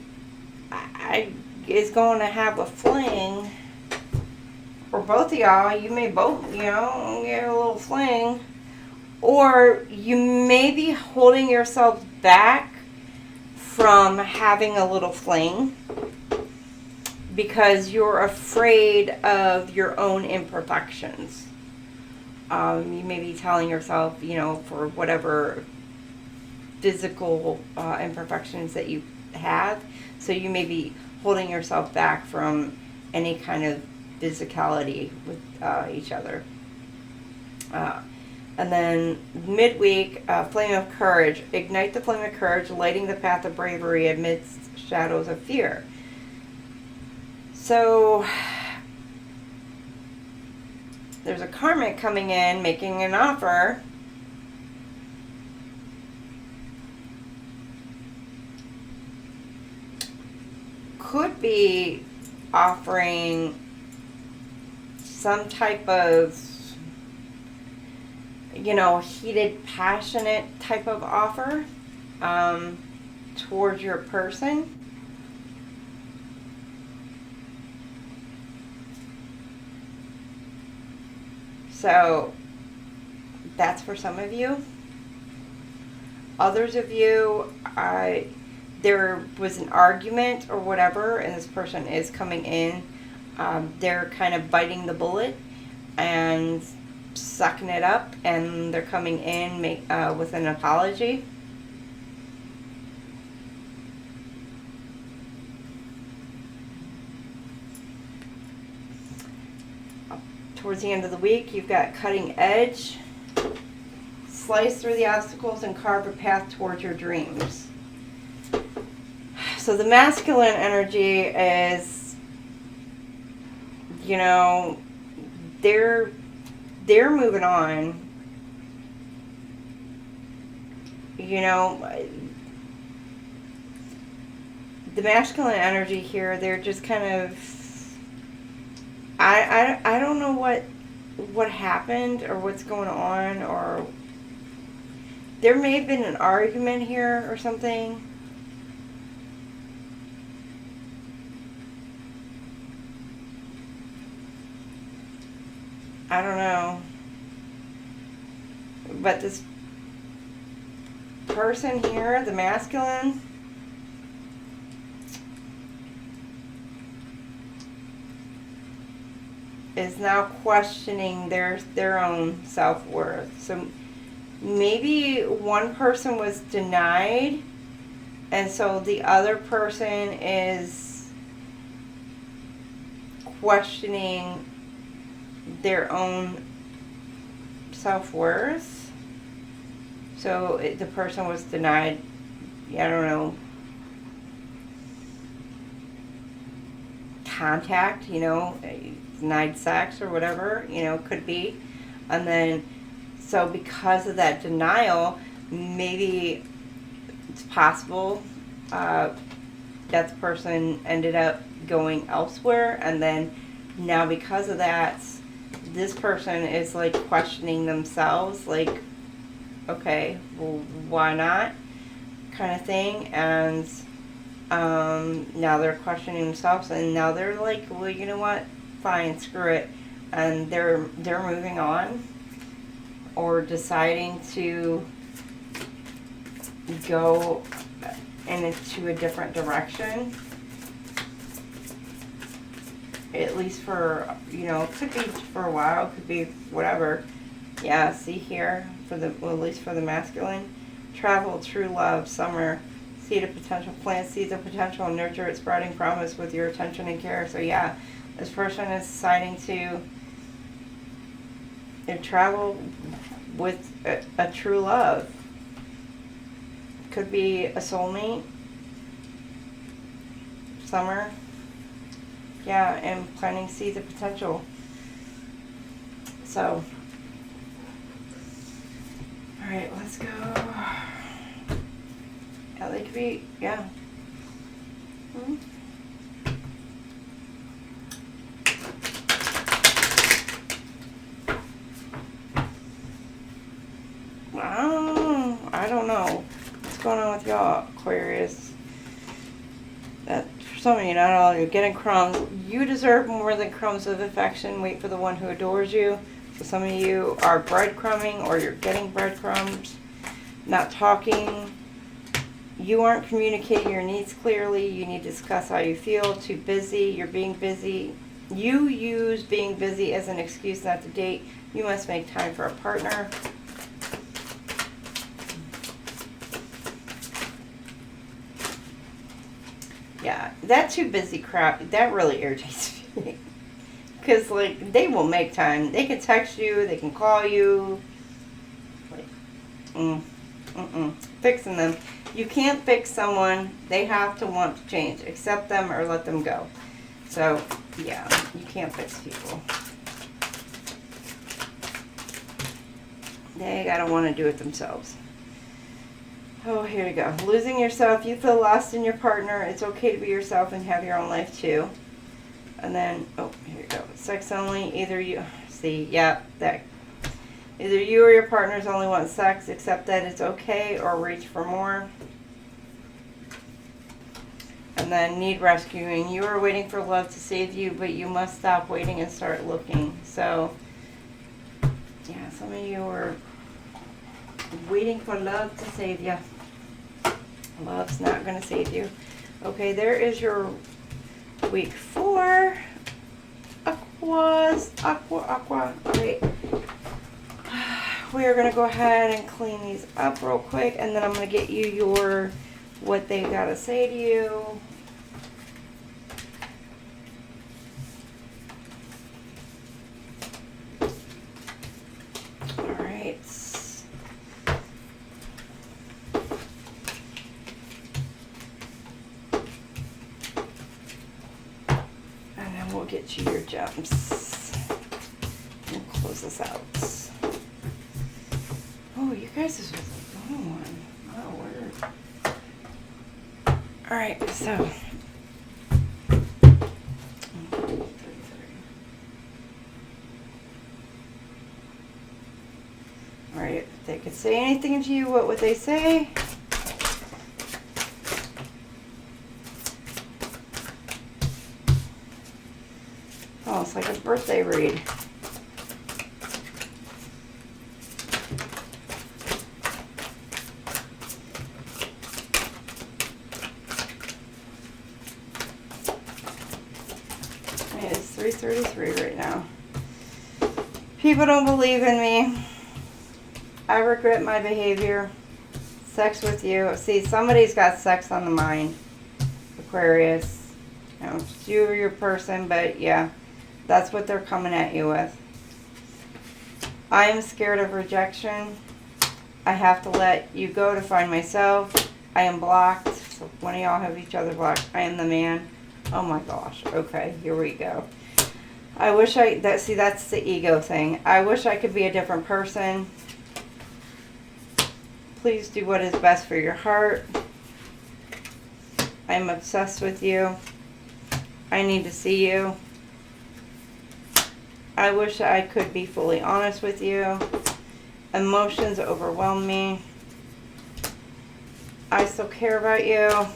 is going to have a fling, or both of y'all, you may both, you know, get a little fling, or you may be holding yourself back from having a little fling because you're afraid of your own imperfections. You may be telling yourself, you know, for whatever physical imperfections that you have, so you may be holding yourself back from any kind of physicality with each other. And then midweek, flame of courage. Ignite the flame of courage, lighting the path of bravery amidst shadows of fear. So there's a karmic coming in, making an offer. Could be offering some type of, you know, heated, passionate type of offer towards your person. So that's for some of you. Others of you, there was an argument or whatever, and this person is coming in. They're kind of biting the bullet and sucking it up, and they're coming in with an apology. Towards the end of the week, you've got cutting edge. Slice through the obstacles and carve a path towards your dreams. So the masculine energy is, you know, they're moving on. You know, the masculine energy here, they're just kind of, I don't know what happened or what's going on, or there may have been an argument here or something. I don't know. But this person here, the masculine, is now questioning their own self-worth. So maybe one person was denied, and so the other person is questioning their own self-worth. So the person was denied, I don't know, contact, you know, denied sex or whatever, you know, could be. And then, so because of that denial, maybe it's possible that the person ended up going elsewhere, and then now because of that, this person is like questioning themselves, like, okay, well, why not, kind of thing. And now they're questioning themselves, and now they're like, well, you know what, fine, screw it, and they're moving on, or deciding to go into a different direction. At least for, you know, could be for a while, could be whatever. Yeah, see here, at least for the masculine. Travel, true love, summer, seed of potential, plant seeds of potential, and nurture its sprouting promise with your attention and care. So yeah, this person is deciding to travel with a true love. Could be a soulmate. Summer. Yeah, and planting seeds of potential. So, alright, let's go. Yeah, they could be, yeah. y'all, Aquarius. That for some of you, not all, you're getting crumbs. You deserve more than crumbs of affection. Wait for the one who adores you. So some of you are breadcrumbing, or you're getting breadcrumbs, not talking. You aren't communicating your needs clearly. You need to discuss how you feel. Too busy. You're being busy. You use being busy as an excuse not to date. You must make time for a partner. Yeah, that too busy crap, that really irritates me. Because, like, they will make time. They can text you. They can call you. Like, fixing them. You can't fix someone. They have to want to change. Accept them or let them go. So, yeah, you can't fix people. They gotta want to do it themselves. Oh, here we go. Losing yourself. You feel lost in your partner. It's okay to be yourself and have your own life too. And then, oh, here we go. Sex only. Either you, see, yeah, that. Either you or your partners only want sex, accept that it's okay, or reach for more. And then need rescuing. You are waiting for love to save you, but you must stop waiting and start looking. So, yeah, some of you are waiting for love to save you. Love's not going to save you. Okay, there is your week 4. Aqua. All right. We are going to go ahead and clean these up real quick, and then I'm going to get you your, what they got to say to you. All right. And then we'll get you your gems. We'll close this out. Oh, you guys, this was a long one. Oh, word. Alright, so. Alright, if they could say anything to you, what would they say? Oh, it's like a birthday read. It's 3:33 right now. People don't believe in me. I regret my behavior. Sex with you. See, somebody's got sex on the mind. Aquarius. You know, it's you or your person, but yeah, that's what they're coming at you with. I am scared of rejection. I have to let you go to find myself. I am blocked. So one of y'all have each other blocked. I am the man. Oh my gosh. Okay, here we go. I wish that's the ego thing. I wish I could be a different person. Please do what is best for your heart. I'm obsessed with you. I need to see you. I wish I could be fully honest with you. Emotions overwhelm me. I still care about you.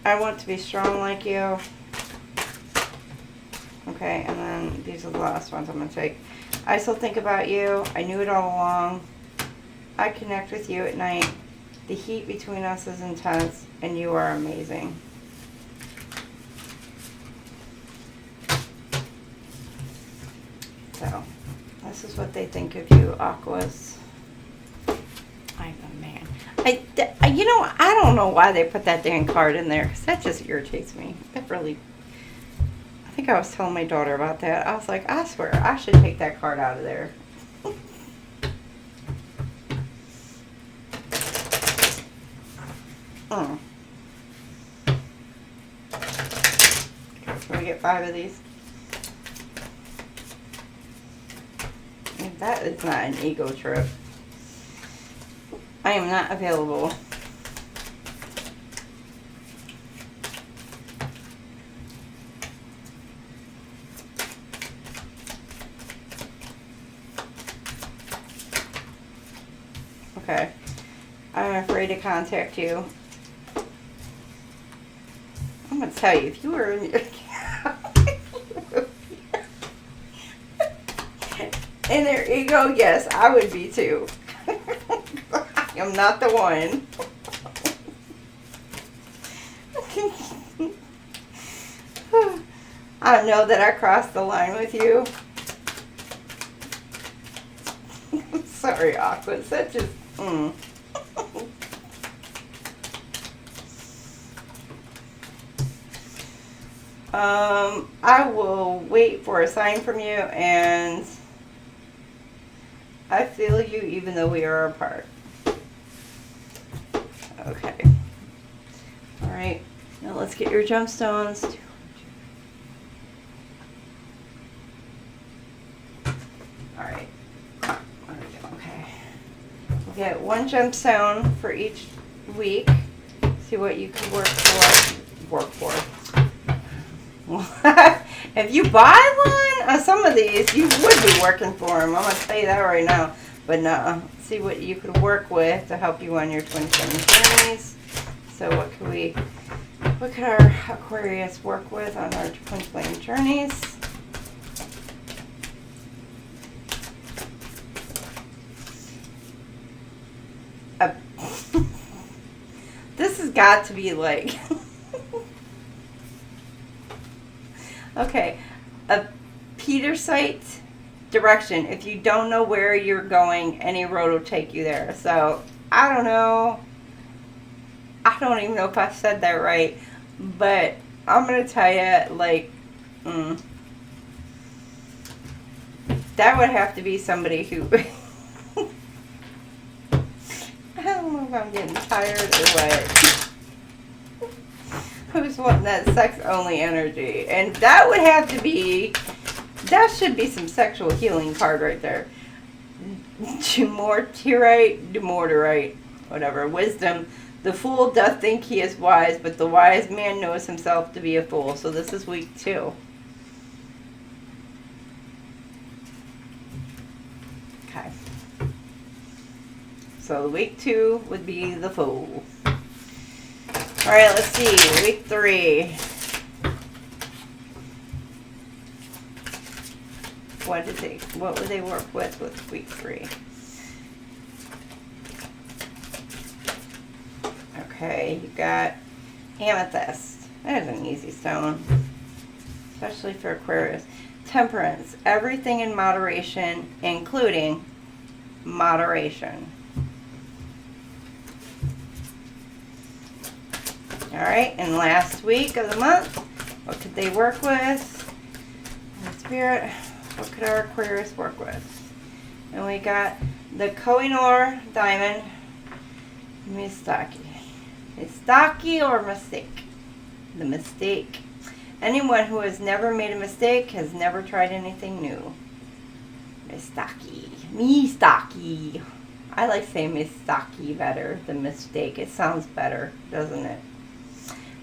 I want to be strong like you. Okay, and then these are the last ones I'm going to take. I still think about you. I knew it all along. I connect with you at night. The heat between us is intense, and you are amazing. So, this is what they think of you, Aquas. I'm a man. You know, I don't know why they put that dang card in there, because that just irritates me. That really, I think I was telling my daughter about that. I was like, I swear, I should take that card out of there. Oh. Can we get 5 of these? That is not an ego trip. I am not available. Okay. I'm afraid to contact you. I'm going to tell you, if you were in your... in their ego, yes, I would be too. I am not the one. I know that I crossed the line with you. Sorry, Aquas. That just... I will wait for a sign from you, and I feel you even though we are apart. Okay. All right. Now let's get your gemstones. All right. Okay. We'll get one gemstone for each week. See what you can work for. If you buy one of some of these, you would be working for them. I'm going to tell you that right now. But no, see what you could work with to help you on your twin flame journeys. So what could our Aquarius work with on our twin flame journeys? This has got to be like... Okay, a Peter site direction. If you don't know where you're going, any road will take you there. So, I don't know. I don't even know if I said that right. But I'm going to tell you, like, that would have to be somebody who... I don't know if I'm getting tired or what. Who's wanting that sex-only energy? And that would have to be... That should be some sexual healing card right there. Demorterite, whatever. Wisdom. The fool doth think he is wise, but the wise man knows himself to be a fool. So this is week 2. Okay. So week 2 would be the fool. All right, let's see. Week 3. What would they work with week 3? Okay, you got amethyst. That is an easy stone, especially for Aquarius. Temperance. Everything in moderation, including moderation. All right, and last week of the month, what could they work with? Spirit, what could our Aquarius work with? And we got the Koh-i-Noor diamond, Mistake. Mistake or mistake? The mistake. Anyone who has never made a mistake has never tried anything new. Mistake. Mistake. I like saying mistake better than mistake. It sounds better, doesn't it?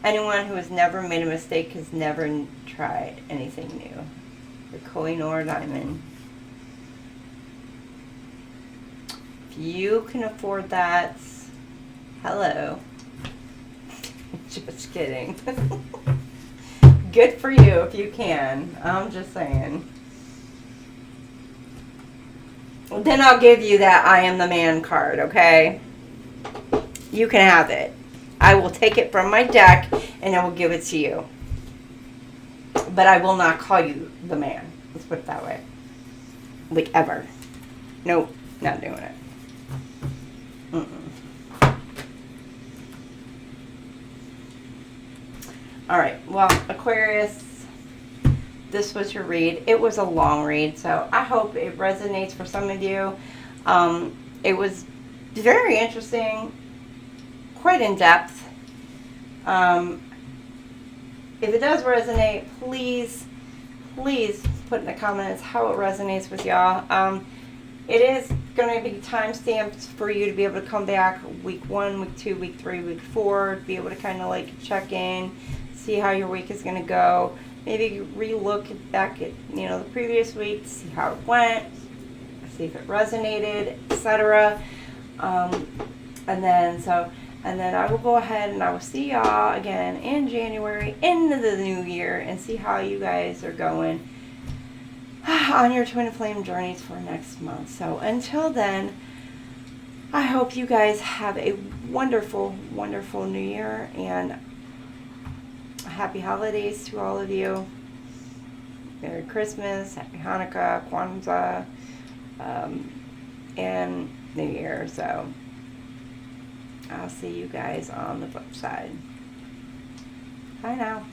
Anyone who has never made a mistake has never tried anything new. The Koh-i-Noor diamond. If you can afford that, hello. Just kidding. Good for you if you can. I'm just saying. Then I'll give you that I am the man card, okay? You can have it. I will take it from my deck and I will give it to you. But I will not call you the man. Let's put it that way. Like ever. Nope, not doing it. Alright, well, Aquarius, this was your read. It was a long read, so I hope it resonates for some of you. It was very interesting, quite in depth. If it does resonate, please put in the comments how it resonates with y'all. It is going to be time stamped for you to be able to come back week 1, week 2, week 3, week 4, be able to kind of like check in, see how your week is going to go. Maybe re-look back at, you know, the previous week, see how it went, see if it resonated, etc. And then I will go ahead and I will see y'all again in January, into the new year, and see how you guys are going on your twin flame journeys for next month. So until then, I hope you guys have a wonderful, wonderful new year, and happy holidays to all of you. Merry Christmas, Happy Hanukkah, Kwanzaa, and New Year. So I'll see you guys on the flip side. Bye now.